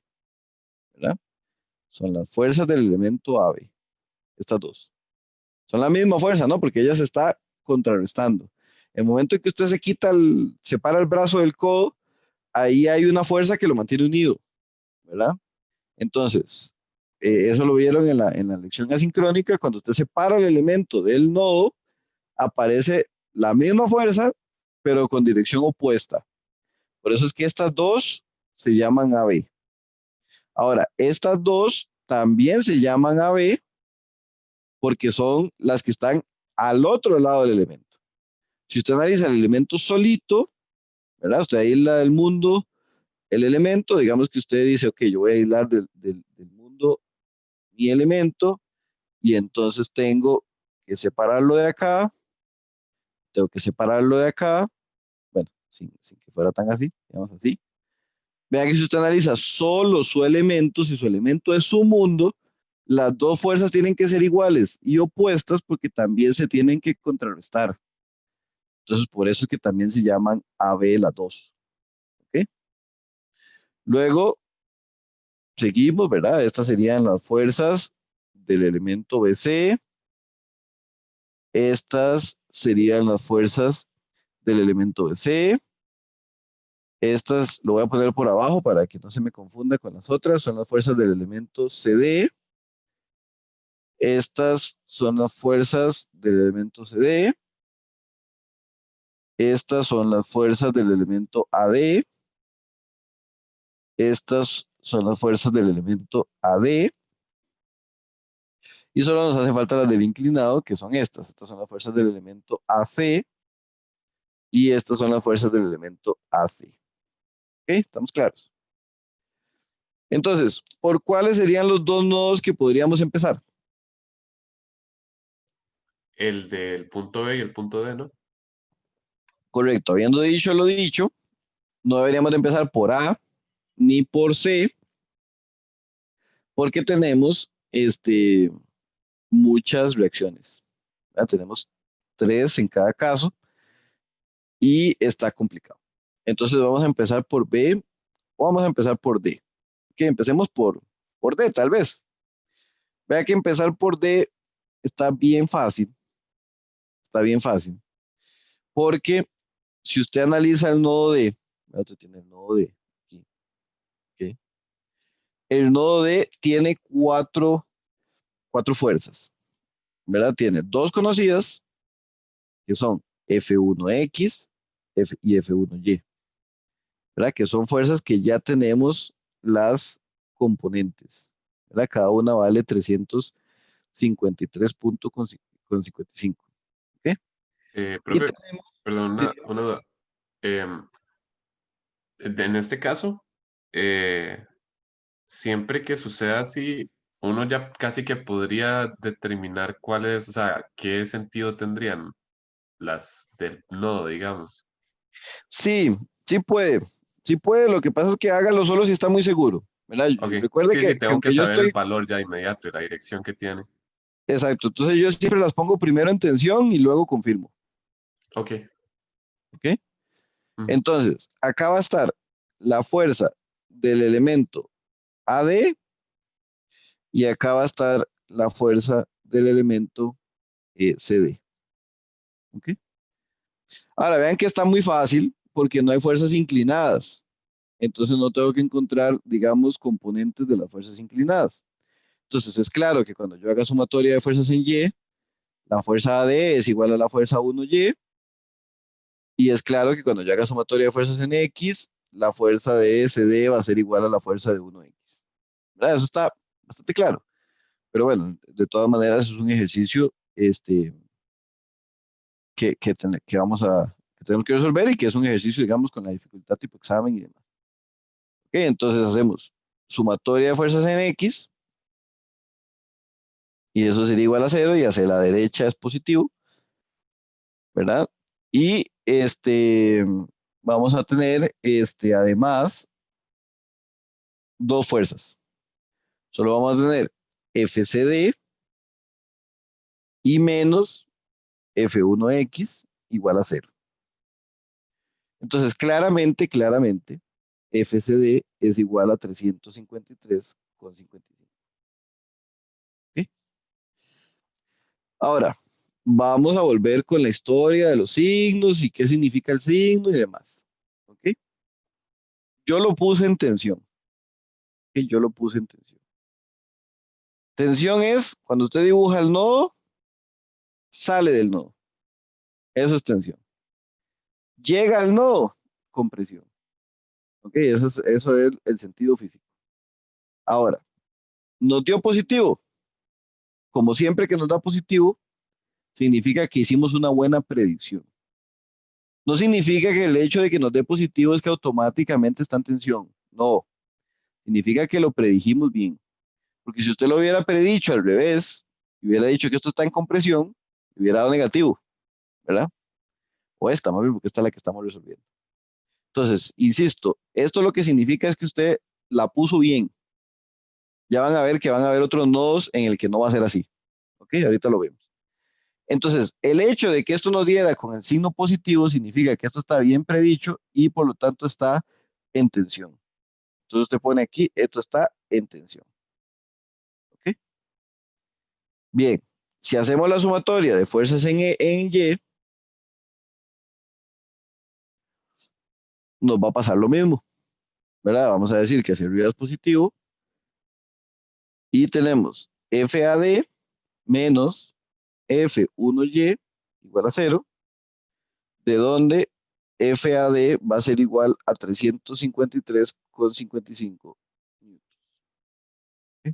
¿verdad? Son las fuerzas del elemento AB, estas dos. Son la misma fuerza, ¿no? Porque ella se está contrarrestando. El momento en que usted separa el brazo del codo, ahí hay una fuerza que lo mantiene unido, ¿verdad? Entonces, eso lo vieron en la lección asincrónica, cuando usted separa el elemento del nodo, aparece la misma fuerza, pero con dirección opuesta. Por eso es que estas dos se llaman AB. Ahora, estas dos también se llaman AB porque son las que están al otro lado del elemento. Si usted analiza el elemento solito, ¿verdad? Usted aísla del mundo el elemento, digamos que usted dice, ok, yo voy a aislar del mundo mi elemento y entonces tengo que separarlo de acá, tengo que separarlo de acá, bueno, sin que fuera tan así, digamos así. Vea que si usted analiza solo su elemento, si su elemento es su mundo, las dos fuerzas tienen que ser iguales y opuestas porque también se tienen que contrarrestar. Entonces, por eso es que también se llaman AB las dos. ¿Ok? Luego, seguimos, ¿verdad? Estas serían las fuerzas del elemento BC. Estas serían las fuerzas del elemento BC. Estas lo voy a poner por abajo para que no se me confunda con las otras. Son las fuerzas del elemento CD. Estas son las fuerzas del elemento CD. Estas son las fuerzas del elemento AD. Estas son las fuerzas del elemento AD. Y solo nos hace falta las del inclinado, que son estas. Estas son las fuerzas del elemento AC. Y estas son las fuerzas del elemento AC. ¿Ok? ¿Estamos claros? Entonces, ¿por cuáles serían los dos nodos que podríamos empezar? El del punto B y el punto D, ¿no? Correcto. Habiendo dicho lo dicho, no deberíamos de empezar por A ni por C, porque tenemos muchas reacciones. ¿Verdad? Tenemos 3 en cada caso y está complicado. Entonces vamos a empezar por B o vamos a empezar por D. Que empecemos por D, tal vez. Vea que empezar por D está bien fácil. Está bien fácil. Porque si usted analiza el nodo D, usted tiene el nodo D aquí, ¿ok? El nodo D tiene cuatro fuerzas, ¿verdad? Tiene dos conocidas, que son F1X y F1Y, ¿verdad? Que son fuerzas que ya tenemos las componentes, ¿verdad? Cada una vale 353 puntos con 55, ¿ok? Y Profe, tenemos, perdón, sí, una duda. Em, en este caso, siempre que suceda así, uno ya casi que podría determinar cuáles, o sea, qué sentido tendrían las del nodo, digamos. sí, sí puede, lo que pasa es que hágalo solo si está muy seguro, ¿verdad? Ok, Recuerde sí, sí, que tengo que aunque yo saber el estoy, valor ya inmediato y la dirección que tiene. exacto, entonces yo siempre las pongo primero en tensión y luego confirmo, Ok. ¿ok? Ujú. Entonces, acá va a estar la fuerza del elemento AD y acá va a estar la fuerza del elemento CD, ¿ok? Ahora vean que está muy fácil porque no hay fuerzas inclinadas, entonces no tengo que encontrar, digamos, componentes de las fuerzas inclinadas. Entonces es claro que cuando yo haga sumatoria de fuerzas en Y, la fuerza AD es igual a la fuerza 1Y, y es claro que cuando yo haga sumatoria de fuerzas en X, la fuerza de CD va a ser igual a la fuerza de 1X. ¿Verdad? Eso está bastante claro. Pero bueno, de todas maneras es un ejercicio que tenemos que resolver y que es un ejercicio, digamos, con la dificultad tipo examen y demás. Ok, entonces hacemos sumatoria de fuerzas en X y eso sería igual a 0 y hacia la derecha es positivo, ¿verdad? Y vamos a tener además dos fuerzas. Solo vamos a tener FCD y menos F1X igual a 0. Entonces, claramente, FCD es igual a 353,55. ¿Ok? Ahora, vamos a volver con la historia de los signos y qué significa el signo y demás. ¿Ok? Yo lo puse en tensión. ¿Ok? Yo lo puse en tensión. Tensión es cuando usted dibuja el nodo, sale del nodo. Eso es tensión. Llega al nodo, compresión. ¿Ok? Eso es el sentido físico. Ahora, nos dio positivo. Como siempre que nos da positivo, significa que hicimos una buena predicción. No significa que el hecho de que nos dé positivo es que automáticamente está en tensión. No, significa que lo predijimos bien. Porque si usted lo hubiera predicho al revés, y hubiera dicho que esto está en compresión, hubiera dado negativo, ¿verdad? O esta, más bien, porque esta es la que estamos resolviendo. Entonces, insisto, esto lo que significa es que usted la puso bien. Ya van a ver que van a haber otros nodos en el que no va a ser así. ¿Ok? Ahorita lo vemos. Entonces, el hecho de que esto nos diera con el signo positivo significa que esto está bien predicho y por lo tanto está en tensión. Entonces usted pone aquí, esto está en tensión. ¿Ok? Bien, si hacemos la sumatoria de fuerzas en Y, nos va a pasar lo mismo, ¿verdad? Vamos a decir que hacia arriba es positivo y tenemos FAD menos F1Y igual a 0, de donde FAD va a ser igual a 353,55 newtons. ¿Ok?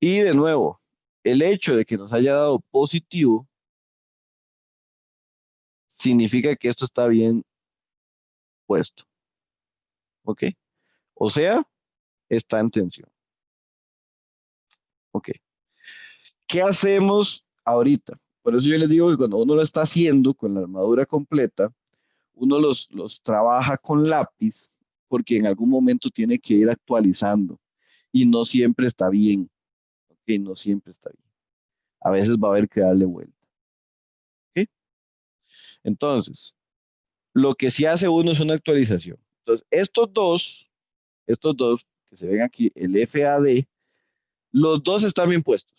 Y de nuevo, el hecho de que nos haya dado positivo significa que esto está bien puesto. ¿Ok? O sea, está en tensión. ¿Ok? ¿Qué hacemos ahorita? Por eso yo les digo que cuando uno lo está haciendo con la armadura completa, uno los trabaja con lápiz porque en algún momento tiene que ir actualizando y no siempre está bien. ¿Ok? No siempre está bien. A veces va a haber que darle vuelta. ¿Ok? Entonces, lo que sí hace uno es una actualización. Entonces, estos dos que se ven aquí, el FAD, los dos están bien puestos.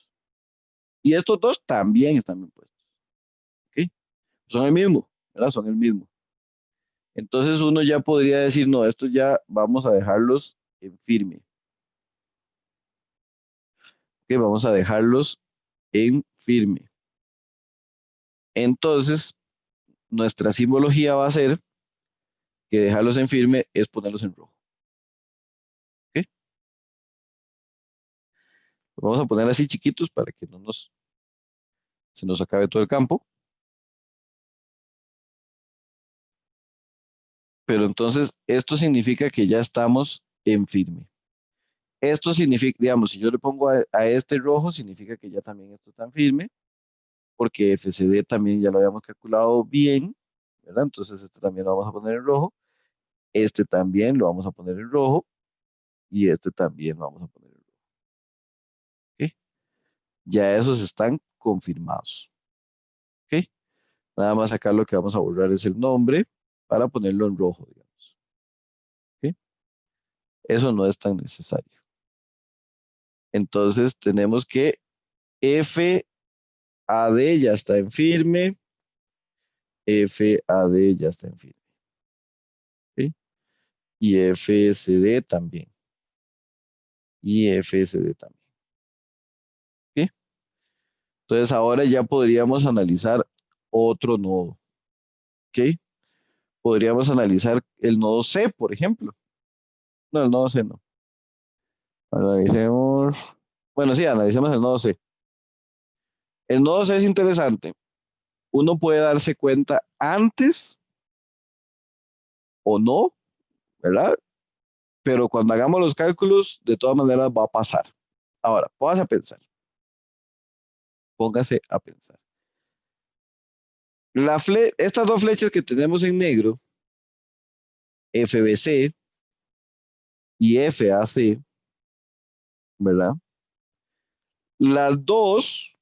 Y estos dos también están bien puestos. ¿Ok? Son el mismo. ¿verdad? Son el mismo. Entonces uno ya podría decir, no, estos ya vamos a dejarlos en firme. Ok, vamos a dejarlos en firme. Entonces, nuestra simbología va a ser que dejarlos en firme es ponerlos en rojo. ¿Ok? Los vamos a poner así chiquitos para que no se nos acabe todo el campo. Pero entonces, esto significa que ya estamos en firme. Esto significa, digamos, si yo le pongo a este rojo, significa que ya también esto está en firme, porque FCD también ya lo habíamos calculado bien, ¿verdad? Entonces, este también lo vamos a poner en rojo. Este también lo vamos a poner en rojo. Y este también lo vamos a poner en rojo. ¿Ok? Ya esos están confirmados. ¿Ok? Nada más acá lo que vamos a borrar es el nombre para ponerlo en rojo, digamos. ¿Ok? Eso no es tan necesario. Entonces tenemos que FAD ya está en firme. FAD ya está en firme. ¿Ok? Y FSD también. Y FSD también. ¿Ok? Entonces ahora ya podríamos analizar otro nodo. ¿Ok? Podríamos analizar el nodo C, por ejemplo. No, el nodo C no. Analicemos. Bueno, sí, analicemos el nodo C. El nodo C es interesante. Uno puede darse cuenta antes o no, ¿verdad? Pero cuando hagamos los cálculos, de todas maneras va a pasar. Ahora, póngase a pensar. Póngase a pensar. Estas dos flechas que tenemos en negro, FBC y FAC, ¿verdad? Las dos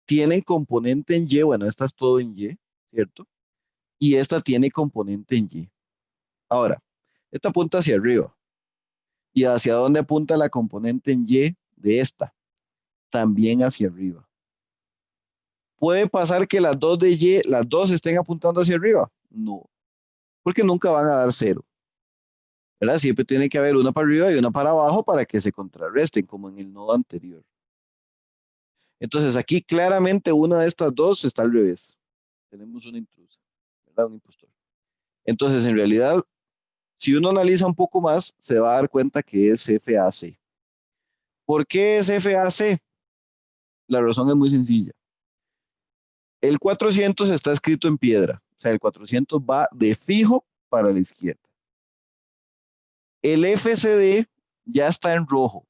tienen componente en Y, bueno, esta es todo en Y, ¿cierto? Y esta tiene componente en Y. Ahora, esta apunta hacia arriba. ¿Y hacia dónde apunta la componente en Y de esta? También hacia arriba. ¿Puede pasar que las dos de Y, las dos estén apuntando hacia arriba? No, porque nunca van a dar cero, ¿verdad? Siempre tiene que haber una para arriba y una para abajo para que se contrarresten, como en el nodo anterior. Entonces, aquí claramente una de estas dos está al revés. Tenemos una intrusa, ¿verdad? Un impostor. Entonces, en realidad, si uno analiza un poco más, se va a dar cuenta que es FAC. ¿Por qué es FAC? La razón es muy sencilla. El 400 está escrito en piedra, o sea, el 400 va de fijo para la izquierda. El FCD ya está en rojo,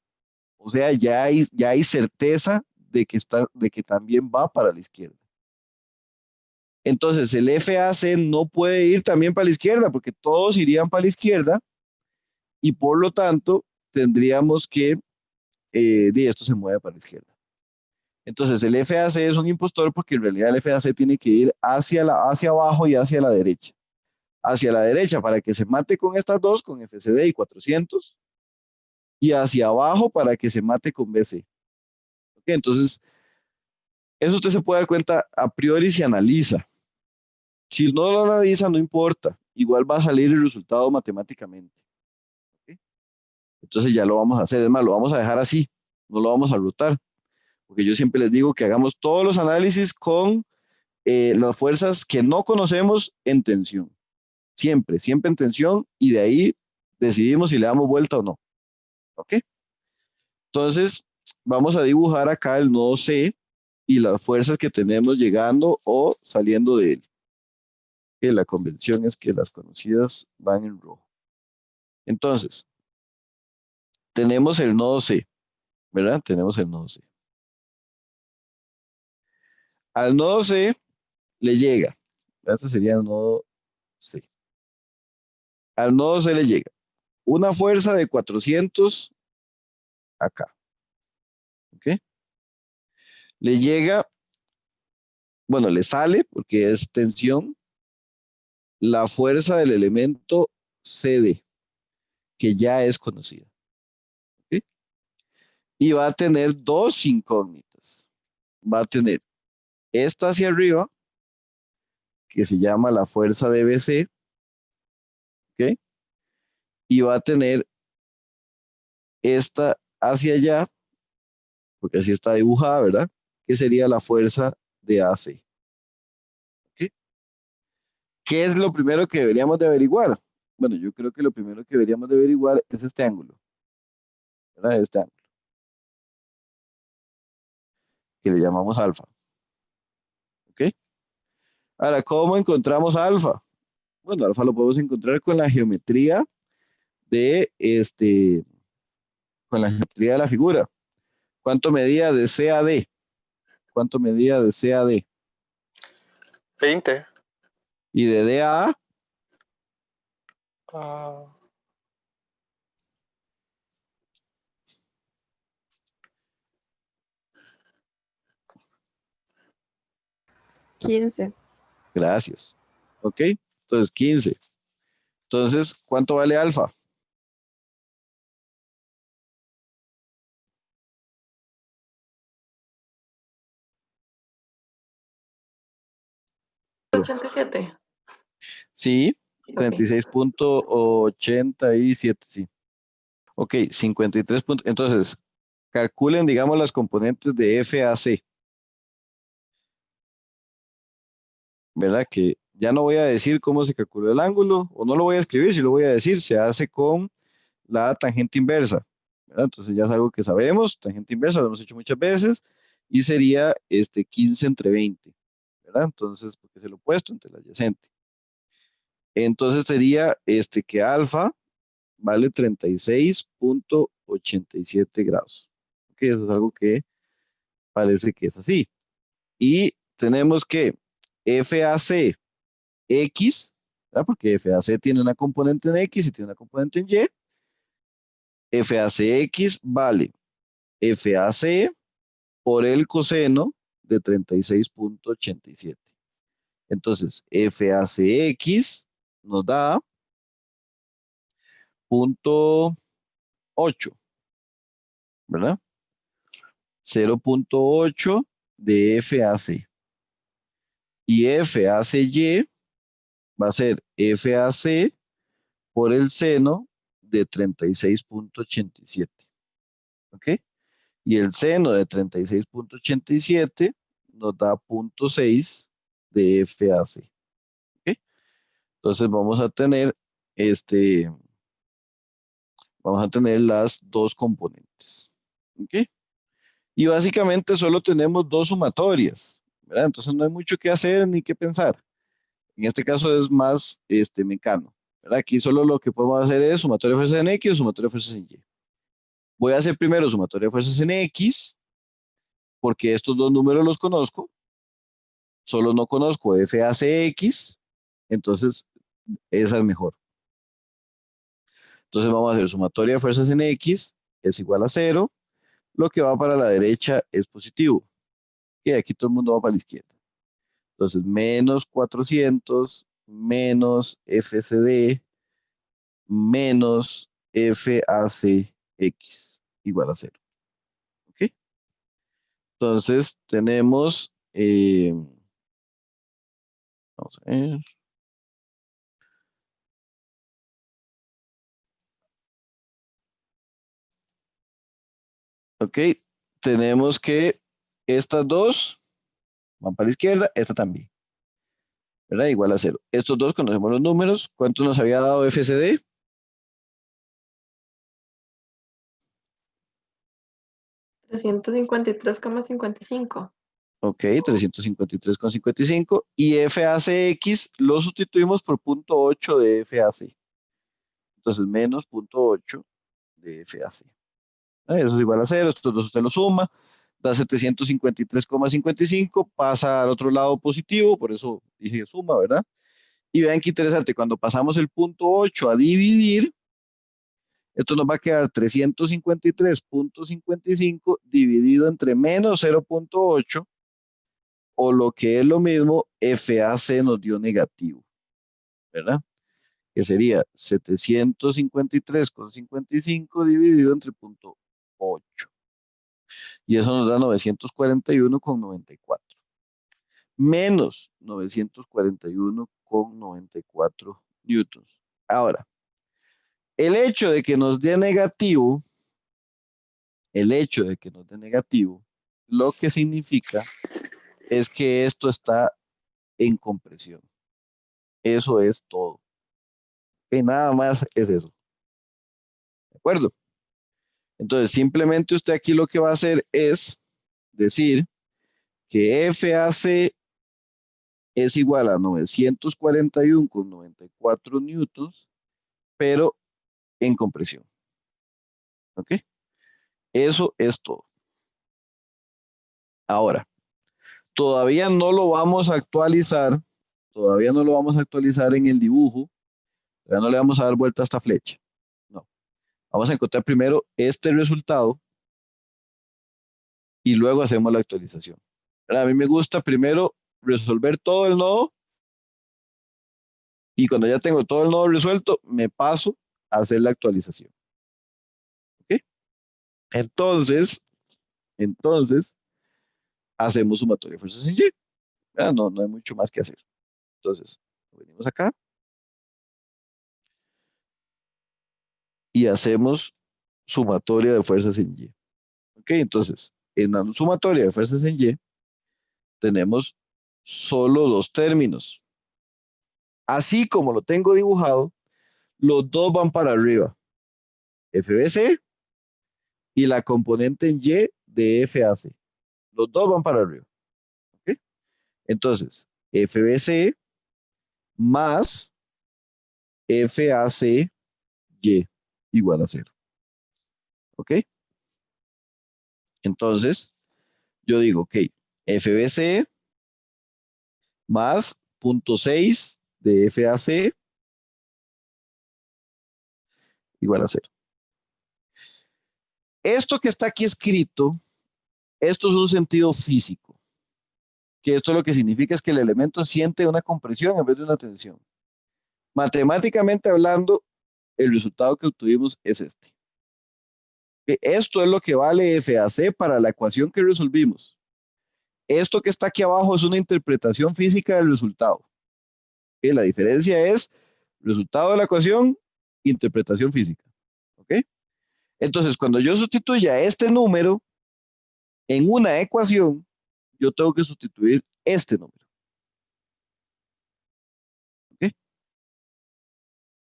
o sea, ya hay certeza de que también va para la izquierda. Entonces, el FAC no puede ir también para la izquierda, porque todos irían para la izquierda, y por lo tanto, tendríamos que, esto se mueve para la izquierda. Entonces, el FAC es un impostor porque en realidad el FAC tiene que ir hacia abajo y hacia la derecha. Hacia la derecha para que se mate con estas dos, con FCD y 400, y hacia abajo para que se mate con BC. ¿Okay? Entonces, eso usted se puede dar cuenta a priori si analiza. Si no lo analiza, no importa. Igual va a salir el resultado matemáticamente. ¿Okay? Entonces ya lo vamos a hacer. Es más, lo vamos a dejar así. No lo vamos a rotar. Porque yo siempre les digo que hagamos todos los análisis con las fuerzas que no conocemos en tensión. Siempre, siempre en tensión. Y de ahí decidimos si le damos vuelta o no. ¿Ok? Entonces, vamos a dibujar acá el nodo C y las fuerzas que tenemos llegando o saliendo de él. Que la convención es que las conocidas van en rojo. Entonces, tenemos el nodo C, ¿verdad? Tenemos el nodo C. Al nodo C le llega, este sería el nodo C. Al nodo C le llega una fuerza de 400 acá. ¿Ok? Le llega, bueno, le sale porque es tensión, la fuerza del elemento CD, que ya es conocida. ¿Ok? Y va a tener dos incógnitas. Va a tener esta hacia arriba que se llama la fuerza de BC, ¿ok? Y va a tener esta hacia allá, porque así está dibujada, ¿verdad? Que sería la fuerza de AC. ¿Ok? ¿Qué es lo primero que deberíamos de averiguar? Bueno, yo creo que lo primero que deberíamos de averiguar es este ángulo, ¿verdad? Este ángulo, que le llamamos alfa. ¿Ok? Ahora, ¿cómo encontramos alfa? Bueno, alfa lo podemos encontrar con la geometría de con la geometría de la figura. ¿Cuánto medía de CAD? ¿Cuánto medía de CAD? 20. Y de DAA, Ah, 15. gracias. ¿Ok? Entonces, 15. Entonces, ¿cuánto vale alfa? ¿87? Sí, Ok. 36.87, sí. Ok, 53 puntos. Entonces, calculen, digamos, las componentes de FAC, ¿verdad? Que ya no voy a decir cómo se calculó el ángulo, o no lo voy a escribir, si lo voy a decir, se hace con la tangente inversa, ¿verdad? Entonces ya es algo que sabemos, tangente inversa, lo hemos hecho muchas veces, y sería 15 entre 20, ¿verdad? Entonces, porque es el opuesto entre el adyacente. Entonces sería que alfa vale 36.87 grados. Ok, eso es algo que parece que es así. Y tenemos que FAC X, ¿verdad? Porque FAC tiene una componente en X y tiene una componente en Y. FAC X vale FAC por el coseno de 36.87. Entonces, FAC X nos da 0.8, ¿verdad? 0.8 de FAC. Y FACY va a ser FAC por el seno de 36.87. ¿Ok? Y el seno de 36.87 nos da 0.6 de FAC. ¿Ok? Entonces este, vamos a tener las dos componentes. ¿Ok? Y básicamente solo tenemos dos sumatorias, ¿verdad? Entonces no hay mucho que hacer ni que pensar. En este caso es más mecano, ¿verdad? Aquí solo lo que podemos hacer es sumatoria de fuerzas en X o sumatoria de fuerzas en Y. Voy a hacer primero sumatoria de fuerzas en X, porque estos dos números los conozco, solo no conozco FACX, entonces esa es mejor. Entonces vamos a hacer sumatoria de fuerzas en X es igual a 0, lo que va para la derecha es positivo, que aquí todo el mundo va para la izquierda. Entonces menos 400 menos FCD menos FACX igual a 0. ¿Ok? Entonces tenemos, vamos a ver. Ok, tenemos que estas dos van para la izquierda, esta también, ¿verdad? Igual a 0. Estos dos conocemos los números. ¿Cuánto nos había dado FCD? $353,55. Ok, 353,55. Y FACX lo sustituimos por 0.8 de FAC. Entonces, menos 0.8 de FAC. Eso es igual a 0. Estos dos usted lo suma. Da 753,55. Pasa al otro lado positivo. Por eso dije suma, ¿verdad? Y vean qué interesante. Cuando pasamos el 0.8 a dividir, esto nos va a quedar 353.55 dividido entre menos 0.8, o lo que es lo mismo, FAC nos dio negativo, ¿verdad? Que sería 753,55 dividido entre 0.8. Y eso nos da 941,94. menos 941,94 newtons. Ahora, el hecho de que nos dé negativo, lo que significa es que esto está en compresión. Eso es todo. Que nada más es eso. ¿De acuerdo? Entonces, simplemente usted aquí lo que va a hacer es decir que FAC es igual a 941,94 newtons, pero en compresión. ¿Ok? Eso es todo. Ahora, todavía no lo vamos a actualizar en el dibujo, todavía no le vamos a dar vuelta a esta flecha. No. Vamos a encontrar primero este resultado y luego hacemos la actualización. A mí me gusta primero resolver todo el nodo y cuando ya tengo todo el nodo resuelto, me paso a hacer la actualización. ¿Ok? Entonces, hacemos sumatoria de fuerzas en Y. No hay mucho más que hacer. Entonces, venimos acá y hacemos sumatoria de fuerzas en Y. ¿Ok? Entonces, en la sumatoria de fuerzas en Y, tenemos solo dos términos. Así como lo tengo dibujado, los dos van para arriba. FBC y la componente en Y de FAC. Los dos van para arriba. ¿Ok? Entonces, FBC más FAC Y igual a 0. ¿Ok? Entonces, yo digo, ok, FBC más 0.6 de FAC igual a 0. Esto que está aquí escrito, esto es un sentido físico, que esto lo que significa es que el elemento siente una compresión en vez de una tensión. Matemáticamente hablando, el resultado que obtuvimos es este. Esto es lo que vale FAC para la ecuación que resolvimos. Esto que está aquí abajo es una interpretación física del resultado. La diferencia es resultado de la ecuación, interpretación física. ¿Ok? Entonces, cuando yo sustituya este número en una ecuación, yo tengo que sustituir este número. ¿Ok?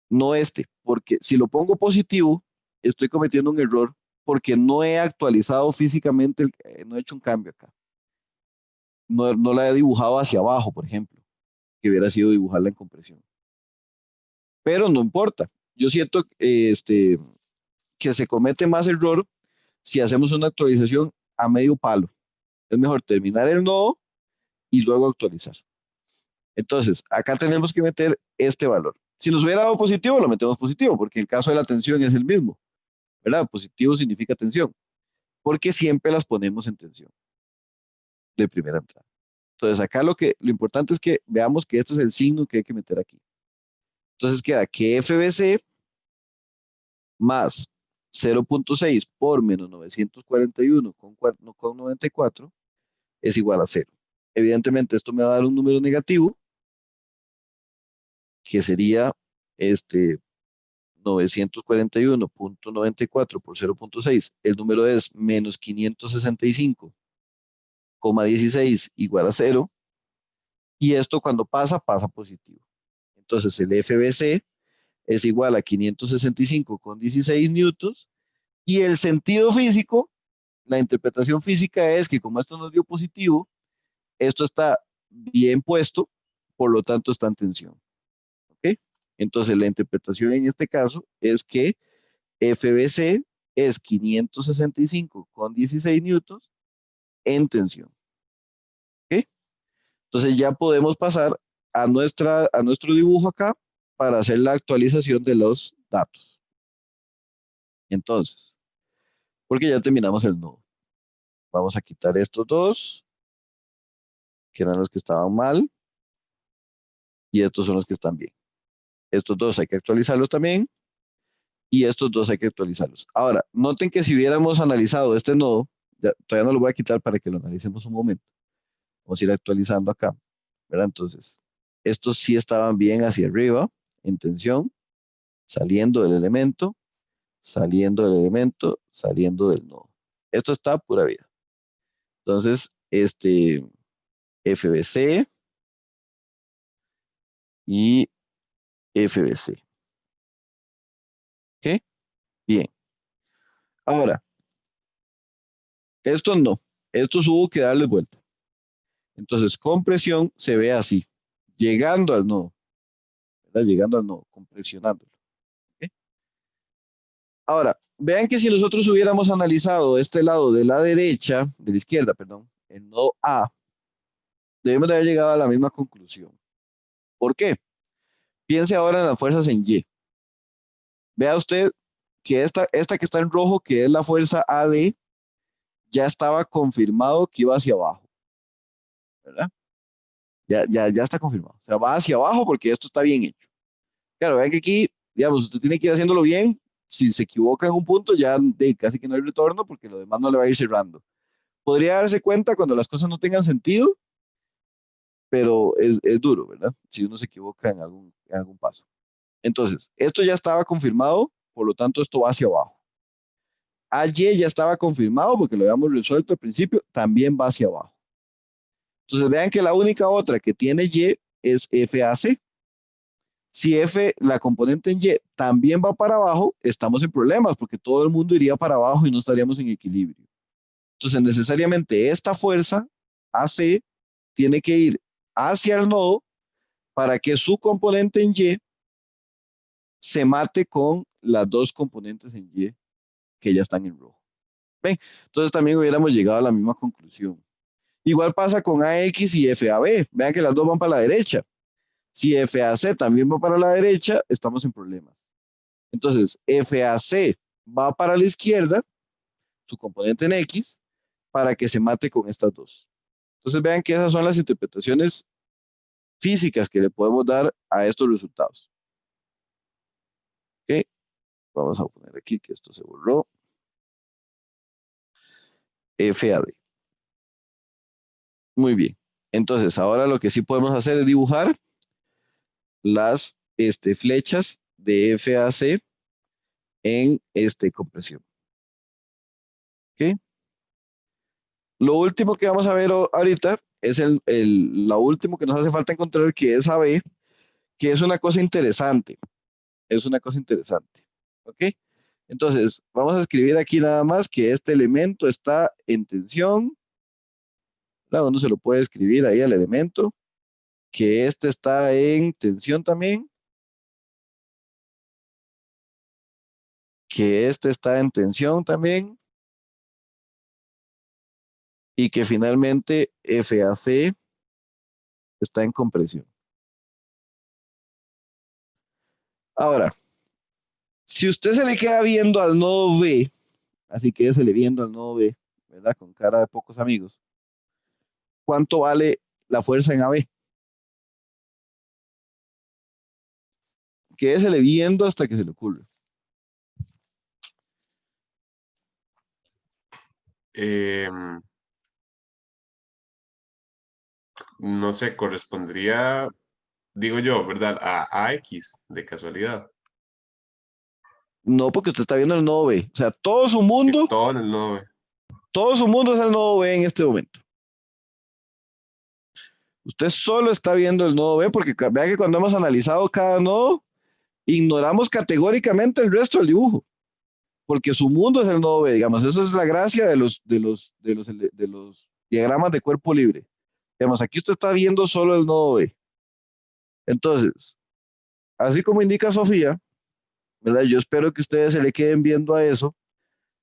No este, porque si lo pongo positivo, estoy cometiendo un error porque no he actualizado físicamente, no he hecho un cambio acá. No la he dibujado hacia abajo, por ejemplo, que hubiera sido dibujarla en compresión. Pero no importa. Yo siento que se comete más error si hacemos una actualización a medio palo. Es mejor terminar el nodo y luego actualizar. Entonces, acá tenemos que meter este valor. Si nos hubiera dado positivo, lo metemos positivo, porque el caso de la tensión es el mismo, ¿verdad? Positivo significa tensión, porque siempre las ponemos en tensión de primera entrada. Entonces, acá lo importante es que veamos que este es el signo que hay que meter aquí. Entonces, queda que FBC más 0.6 por menos 941,94 es igual a 0. Evidentemente, esto me va a dar un número negativo, que sería 941,94 por 0.6. El número es menos 565,16 igual a 0. Y esto cuando pasa positivo. Entonces el FBC es igual a 565,16 newtons. Y el sentido físico, la interpretación física es que como esto nos dio positivo, esto está bien puesto, por lo tanto está en tensión. ¿Ok? Entonces la interpretación en este caso es que FBC es 565,16 newtons en tensión. ¿Ok? Entonces ya podemos pasar a nuestro dibujo acá para hacer la actualización de los datos. Entonces, porque ya terminamos el nodo. Vamos a quitar estos dos, que eran los que estaban mal, y estos son los que están bien. Estos dos hay que actualizarlos también, y estos dos hay que actualizarlos. Ahora, noten que si hubiéramos analizado este nodo, todavía no lo voy a quitar para que lo analicemos un momento. Vamos a ir actualizando acá, ¿verdad? Entonces, estos sí estaban bien hacia arriba, en tensión, saliendo del elemento, saliendo del elemento, saliendo del nodo. Esto está pura vida. Entonces, FBC y FBC. ¿Ok? Bien. Ahora, esto no. Estos hubo que darles vuelta. Entonces, compresión se ve así, llegando al nodo, ¿verdad? Llegando al nodo, compresionándolo. ¿Ok? Ahora, vean que si nosotros hubiéramos analizado este lado de la derecha, de la izquierda, perdón, el nodo A, debemos de haber llegado a la misma conclusión. ¿Por qué? Piense ahora en las fuerzas en Y. Vea usted que esta que está en rojo, que es la fuerza AD, ya estaba confirmado que iba hacia abajo, ¿verdad? Ya está confirmado. O sea, va hacia abajo porque esto está bien hecho. Claro, vean que aquí, digamos, usted tiene que ir haciéndolo bien. Si se equivoca en un punto, ya casi que no hay retorno porque lo demás no le va a ir cerrando. Podría darse cuenta cuando las cosas no tengan sentido, pero es duro, ¿verdad? Si uno se equivoca en algún paso. Entonces, esto ya estaba confirmado, por lo tanto, esto va hacia abajo. AY ya estaba confirmado porque lo habíamos resuelto al principio, también va hacia abajo. Entonces, vean que la única otra que tiene Y es FAC. Si F, la componente en Y, también va para abajo, estamos en problemas porque todo el mundo iría para abajo y no estaríamos en equilibrio. Entonces, necesariamente esta fuerza AC tiene que ir hacia el nodo para que su componente en Y se mate con las dos componentes en Y que ya están en rojo. ¿Ven? Entonces también hubiéramos llegado a la misma conclusión. Igual pasa con AX y FAB. Vean que las dos van para la derecha. Si FAC también va para la derecha, estamos en problemas. Entonces, FAC va para la izquierda, su componente en X, para que se mate con estas dos. Entonces, vean que esas son las interpretaciones físicas que le podemos dar a estos resultados. ¿Ok? Vamos a poner aquí que esto se borró. FAD. Muy bien. Entonces, ahora lo que sí podemos hacer es dibujar las flechas de FAC en compresión. ¿Ok? Lo último que vamos a ver ahorita es lo último que nos hace falta encontrar, que es AB, que es una cosa interesante. Es una cosa interesante. ¿Ok? Entonces, vamos a escribir aquí nada más que este elemento está en tensión. Claro, uno se lo puede escribir ahí al elemento, que este está en tensión también, que este está en tensión también, y que finalmente FAC está en compresión. Ahora, si usted se le queda viendo al nodo B, así que se le viendo al nodo B, ¿verdad? Con cara de pocos amigos, ¿cuánto vale la fuerza en AB? Quédesele viendo hasta que se le ocurre. No sé, correspondería, digo yo, ¿verdad? A X, de casualidad. No, porque usted está viendo el nodo B. O sea, todo su Y mundo, todo en el 9. todo su mundo es el nodo B en este momento. Usted solo está viendo el nodo B porque vea que cuando hemos analizado cada nodo, ignoramos categóricamente el resto del dibujo, porque su mundo es el nodo B, digamos. Esa es la gracia de los diagramas de cuerpo libre. Digamos, aquí usted está viendo solo el nodo B. Entonces, así como indica Sofía, ¿verdad? Yo espero que ustedes se le queden viendo a eso,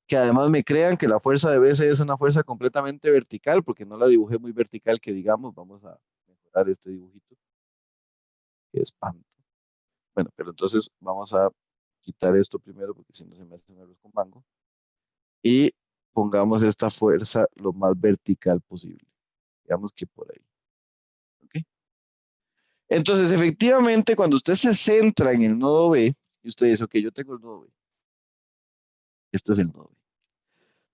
que además me crean que la fuerza de BC es una fuerza completamente vertical, porque no la dibujé muy vertical, que digamos, vamos a mejorar este dibujito. Qué espanto. Bueno, pero entonces vamos a quitar esto primero, porque si no se me hace un arroz con mango. Y pongamos esta fuerza lo más vertical posible. Digamos que por ahí. ¿Ok? Entonces, efectivamente, cuando usted se centra en el nodo B, y usted dice, ok, yo tengo el nodo B. Este es el nodo B.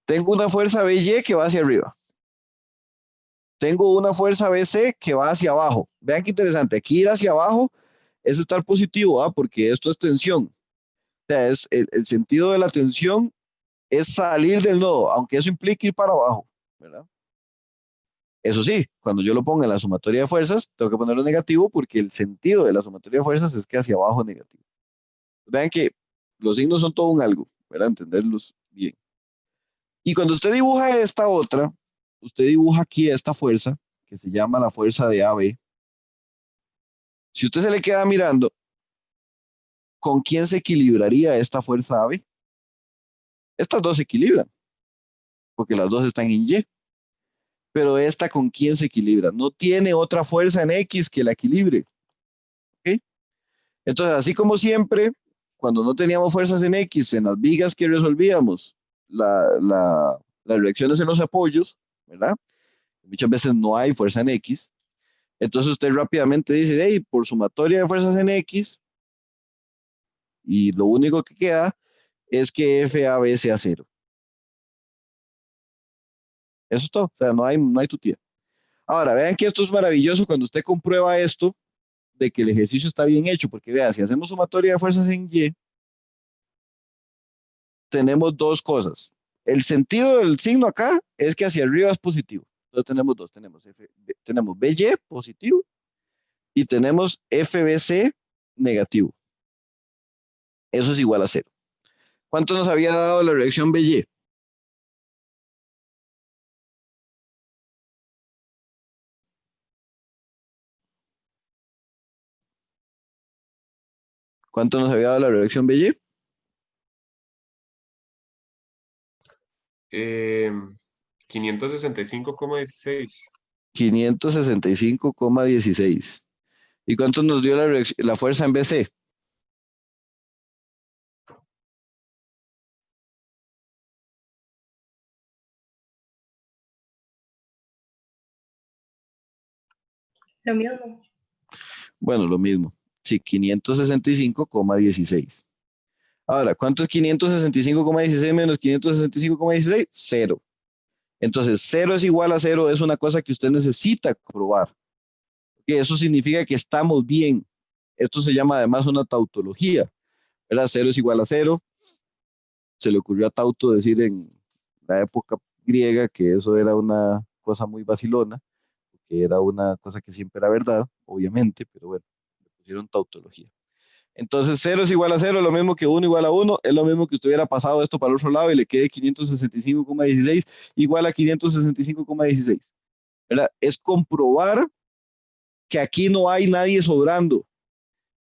Tengo una fuerza BY que va hacia arriba. tengo una fuerza BC que va hacia abajo. Vean qué interesante, aquí ir hacia abajo es estar positivo, ¿ah? Porque esto es tensión. O sea, es el sentido de la tensión es salir del nodo, aunque eso implique ir para abajo, ¿verdad? Eso sí, cuando yo lo ponga en la sumatoria de fuerzas, tengo que ponerlo negativo porque el sentido de la sumatoria de fuerzas es que hacia abajo es negativo. Vean que los signos son todo un algo, ¿verdad? Entenderlos bien. Y cuando usted dibuja esta otra, usted dibuja aquí esta fuerza, que se llama la fuerza de AB. Si usted se le queda mirando, ¿con quién se equilibraría esta fuerza AB? Estas dos se equilibran, porque las dos están en Y. Pero esta, ¿con quién se equilibra? No tiene otra fuerza en X que la equilibre. ¿Ok? Entonces, así como siempre, cuando no teníamos fuerzas en X, en las vigas que resolvíamos, las reacciones en los apoyos, ¿verdad? Muchas veces no hay fuerza en X. Entonces usted rápidamente dice, hey, por sumatoria de fuerzas en X, y lo único que queda es que FAB sea cero. Eso es todo. O sea, no hay tutía. Ahora, vean que esto es maravilloso cuando usted comprueba esto de que el ejercicio está bien hecho, porque vea, si hacemos sumatoria de fuerzas en Y, tenemos dos cosas. El sentido del signo acá es que hacia arriba es positivo. Entonces tenemos dos, tenemos BY positivo y tenemos FBC negativo. Eso es igual a cero. ¿Cuánto nos había dado la reacción BY? ¿Cuánto nos había dado la reacción BY? 565,16. 565,16. ¿Y cuánto nos dio la fuerza en BC? Lo mismo. Bueno, lo mismo. Sí, 565,16. Ahora, ¿cuánto es 565,16 menos 565,16? Cero. Entonces, cero es igual a cero, es una cosa que usted necesita probar. Y eso significa que estamos bien. Esto se llama además una tautología. ¿Verdad? Cero es igual a cero. Se le ocurrió a Tauto decir en la época griega que eso era una cosa muy vacilona, que era una cosa que siempre era verdad, obviamente, pero bueno, le pusieron tautología. Entonces, cero es igual a cero, lo mismo que uno igual a uno, es lo mismo que usted hubiera pasado esto para el otro lado y le quede 565,16 igual a 565,16. ¿Verdad? Es comprobar que aquí no hay nadie sobrando.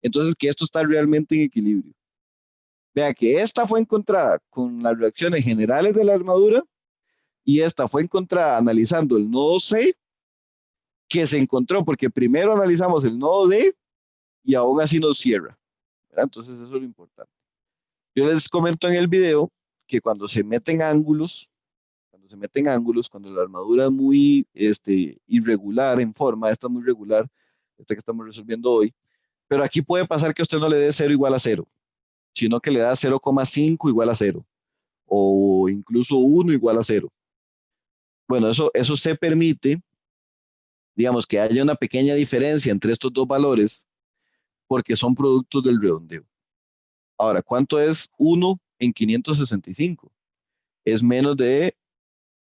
Entonces, que esto está realmente en equilibrio. Vea que esta fue encontrada con las reacciones generales de la armadura y esta fue encontrada analizando el nodo C, que se encontró porque primero analizamos el nodo D y aún así nos cierra. ¿Verdad? Entonces, eso es lo importante. Yo les comento en el video que cuando se meten ángulos, cuando la armadura es muy irregular en forma, esta es muy regular, esta que estamos resolviendo hoy, pero aquí puede pasar que usted no le dé 0 igual a 0, sino que le da 0,5 igual a 0, o incluso 1 igual a 0. Bueno, eso se permite, digamos, que haya una pequeña diferencia entre estos dos valores, porque son productos del redondeo. Ahora, ¿cuánto es 1 en 565? Es menos de,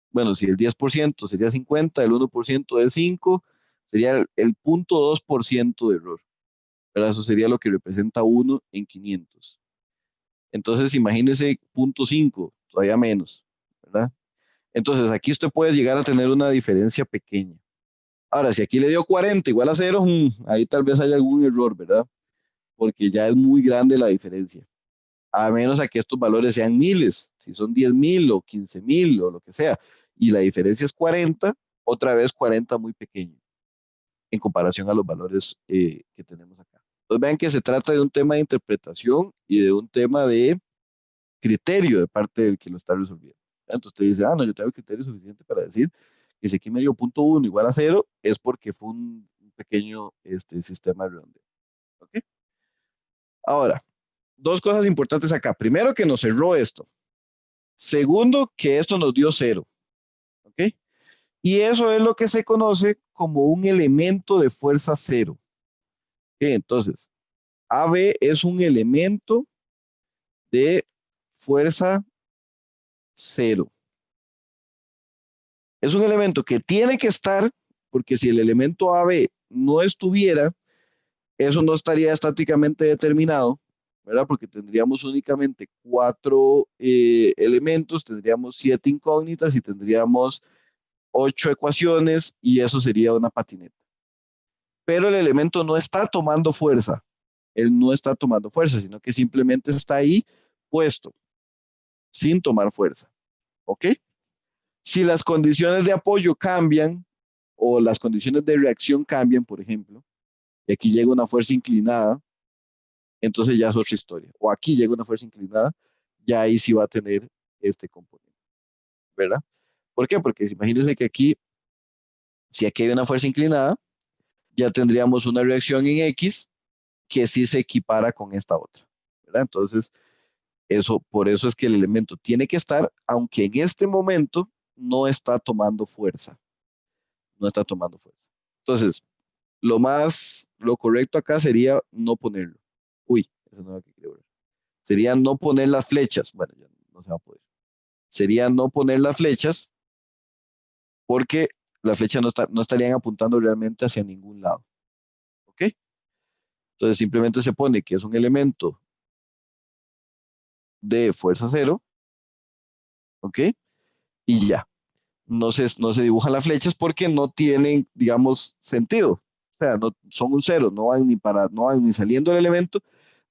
bueno, si el 10% sería 50, el 1% es 5, sería el 0,2% de error. ¿Verdad? Eso sería lo que representa 1 en 500. Entonces, imagínese 0,5, todavía menos, ¿verdad? Entonces, aquí usted puede llegar a tener una diferencia pequeña. Ahora, si aquí le dio 40 igual a 0, ahí tal vez haya algún error, ¿verdad? Porque ya es muy grande la diferencia. A menos a que estos valores sean miles, si son 10,000 o 15,000 o lo que sea, y la diferencia es 40, otra vez 40 muy pequeño en comparación a los valores que tenemos acá. Entonces vean que se trata de un tema de interpretación y de un tema de criterio de parte del que lo está resolviendo. Entonces usted dice, no, yo tengo criterio suficiente para decir que si aquí me dio 0,1 igual a 0, es porque fue un pequeño sistema de redondeo. ¿Ok? Ahora, dos cosas importantes acá. Primero, que nos cerró esto. Segundo, que esto nos dio 0. ¿Ok? Y eso es lo que se conoce como un elemento de fuerza cero. ¿Ok? Entonces, AB es un elemento de fuerza cero. Es un elemento que tiene que estar, porque si el elemento AB no estuviera, eso no estaría estáticamente determinado, ¿verdad? Porque tendríamos únicamente 4 elementos, tendríamos 7 incógnitas y tendríamos 8 ecuaciones y eso sería una patineta. Pero el elemento no está tomando fuerza, él no está tomando fuerza, sino que simplemente está ahí puesto, sin tomar fuerza, ¿ok? Si las condiciones de apoyo cambian o las condiciones de reacción cambian, por ejemplo, y aquí llega una fuerza inclinada, entonces ya es otra historia. O aquí llega una fuerza inclinada, ya ahí sí va a tener este componente, ¿verdad? ¿Por qué? Porque imagínense que aquí, si aquí hay una fuerza inclinada, ya tendríamos una reacción en X que sí se equipara con esta otra, ¿verdad? Entonces, por eso es que el elemento tiene que estar, aunque en este momento no está tomando fuerza, no está tomando fuerza. Entonces, lo correcto acá sería no ponerlo. Uy, eso no es lo que quiero ver. Sería no poner las flechas. Bueno, ya no se va a poder. Sería no poner las flechas porque las flechas no estarían apuntando realmente hacia ningún lado. ¿Ok? Entonces simplemente se pone que es un elemento de fuerza cero. ¿Ok? Y ya. No se dibujan las flechas porque no tienen, digamos, sentido. O sea, no, son un cero, no van ni saliendo del elemento,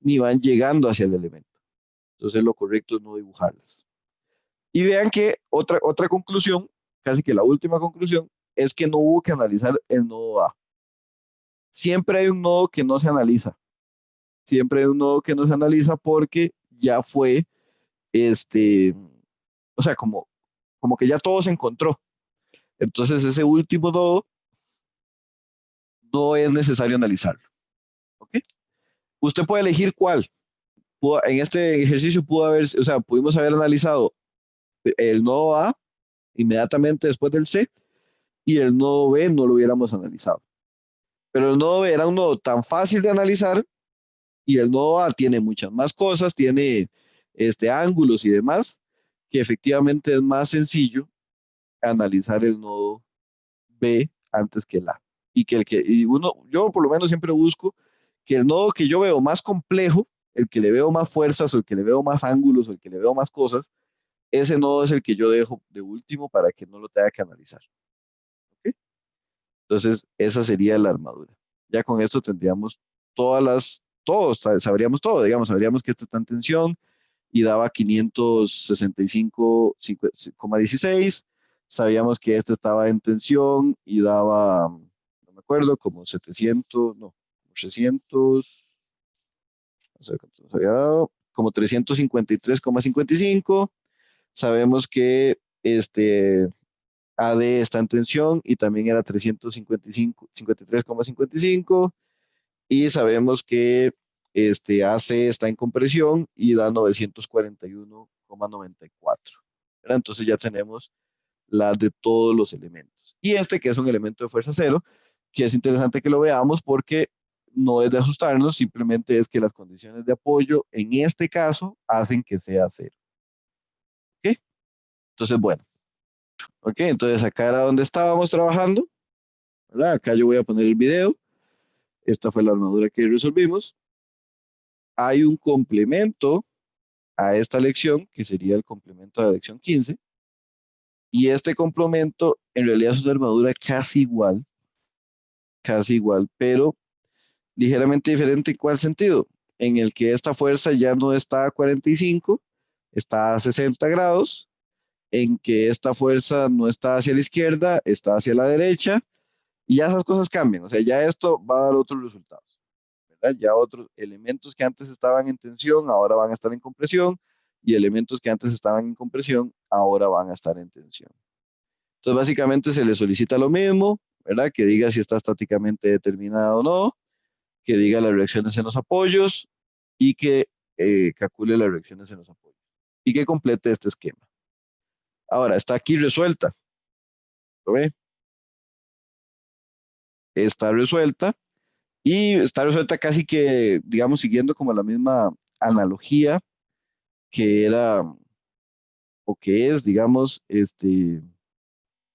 ni van llegando hacia el elemento. Entonces lo correcto es no dibujarlas. Y vean que otra conclusión, casi que la última conclusión, es que no hubo que analizar el nodo A. Siempre hay un nodo que no se analiza. Siempre hay un nodo que no se analiza porque ya fue, o sea, como que ya todo se encontró. Entonces ese último nodo no es necesario analizarlo. ¿Ok? Usted puede elegir cuál. En este ejercicio pudimos haber analizado el nodo A inmediatamente después del C y el nodo B no lo hubiéramos analizado. Pero el nodo B era un nodo tan fácil de analizar y el nodo A tiene muchas más cosas, tiene ángulos y demás, que efectivamente es más sencillo analizar el nodo B antes que el A. Yo por lo menos siempre busco que el nodo que yo veo más complejo, el que le veo más fuerzas o el que le veo más ángulos o el que le veo más cosas, ese nodo es el que yo dejo de último para que no lo tenga que analizar. ¿Ok? Entonces, esa sería la armadura. Ya con esto tendríamos sabríamos todo, digamos, sabríamos que esta está en tensión y daba 565,16. Sabíamos que esta estaba en tensión y daba, no me acuerdo, como 700, no, 300, no sé cuánto nos había dado, como 353,55. Sabemos que AD está en tensión y también era 353,55 y sabemos que AC está en compresión y da 941,94. Entonces ya tenemos las de todos los elementos. Y que es un elemento de fuerza cero, que es interesante que lo veamos porque no es de asustarnos, simplemente es que las condiciones de apoyo en este caso hacen que sea cero. ¿Ok? Entonces, bueno. Ok, entonces acá era donde estábamos trabajando, ¿verdad? Acá yo voy a poner el video. Esta fue la armadura que resolvimos. Hay un complemento a esta lección, que sería el complemento a la lección 15. Y este complemento en realidad es una armadura casi igual, pero ligeramente diferente. ¿En cuál sentido? En el que esta fuerza ya no está a 45, está a 60 grados, en que esta fuerza no está hacia la izquierda, está hacia la derecha, y ya esas cosas cambian. O sea, ya esto va a dar otros resultados, ¿verdad? Ya otros elementos que antes estaban en tensión, ahora van a estar en compresión, y elementos que antes estaban en compresión, ahora van a estar en tensión. Entonces, básicamente se le solicita lo mismo, ¿verdad? Que diga si está estáticamente determinada o no, que diga las reacciones en los apoyos y que calcule las reacciones en los apoyos y que complete este esquema. Ahora, está aquí resuelta. ¿Lo ve? Está resuelta y está resuelta casi que, digamos, siguiendo como la misma analogía que era o que es, digamos,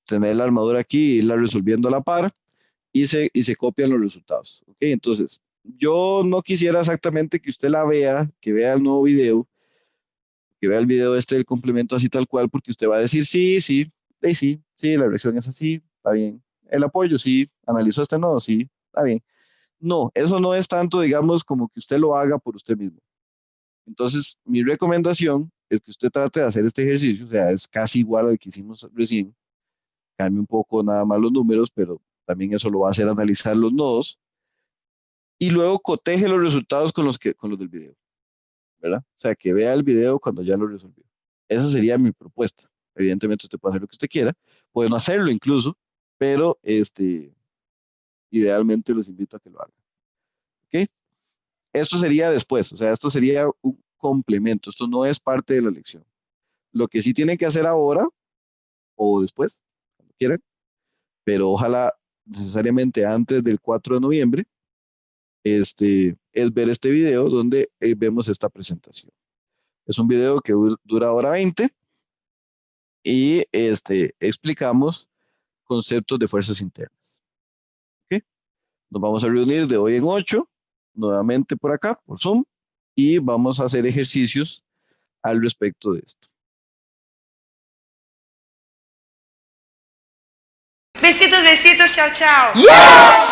tener la armadura aquí y irla resolviendo a la par y se copian los resultados. ¿Ok? Entonces, yo no quisiera exactamente que usted la vea, que vea el nuevo video, que vea el video del complemento así tal cual, porque usted va a decir, sí, sí, sí, sí, la reacción es así, está bien. El apoyo, sí, analizó este nodo, sí, está bien. No, eso no es tanto, digamos, como que usted lo haga por usted mismo. Entonces, mi recomendación es que usted trate de hacer este ejercicio, o sea, es casi igual al que hicimos recién, cambie un poco nada más los números, pero también eso lo va a hacer analizar los nodos y luego coteje los resultados con los del video, ¿verdad? O sea, que vea el video cuando ya lo resolvió. Esa sería mi propuesta. Evidentemente usted puede hacer lo que usted quiera, puede no hacerlo incluso, pero idealmente los invito a que lo hagan. ¿Ok? Esto sería después, o sea, esto sería un complemento, esto no es parte de la lección. Lo que sí tienen que hacer ahora o después, cuando quieran, pero ojalá necesariamente antes del 4 de noviembre, es ver este video donde vemos esta presentación. Es un video que dura hora 20 y explicamos conceptos de fuerzas internas. ¿Ok? Nos vamos a reunir de hoy en 8, nuevamente por acá, por Zoom, y vamos a hacer ejercicios al respecto de esto. Besitos, besitos, chao, chao.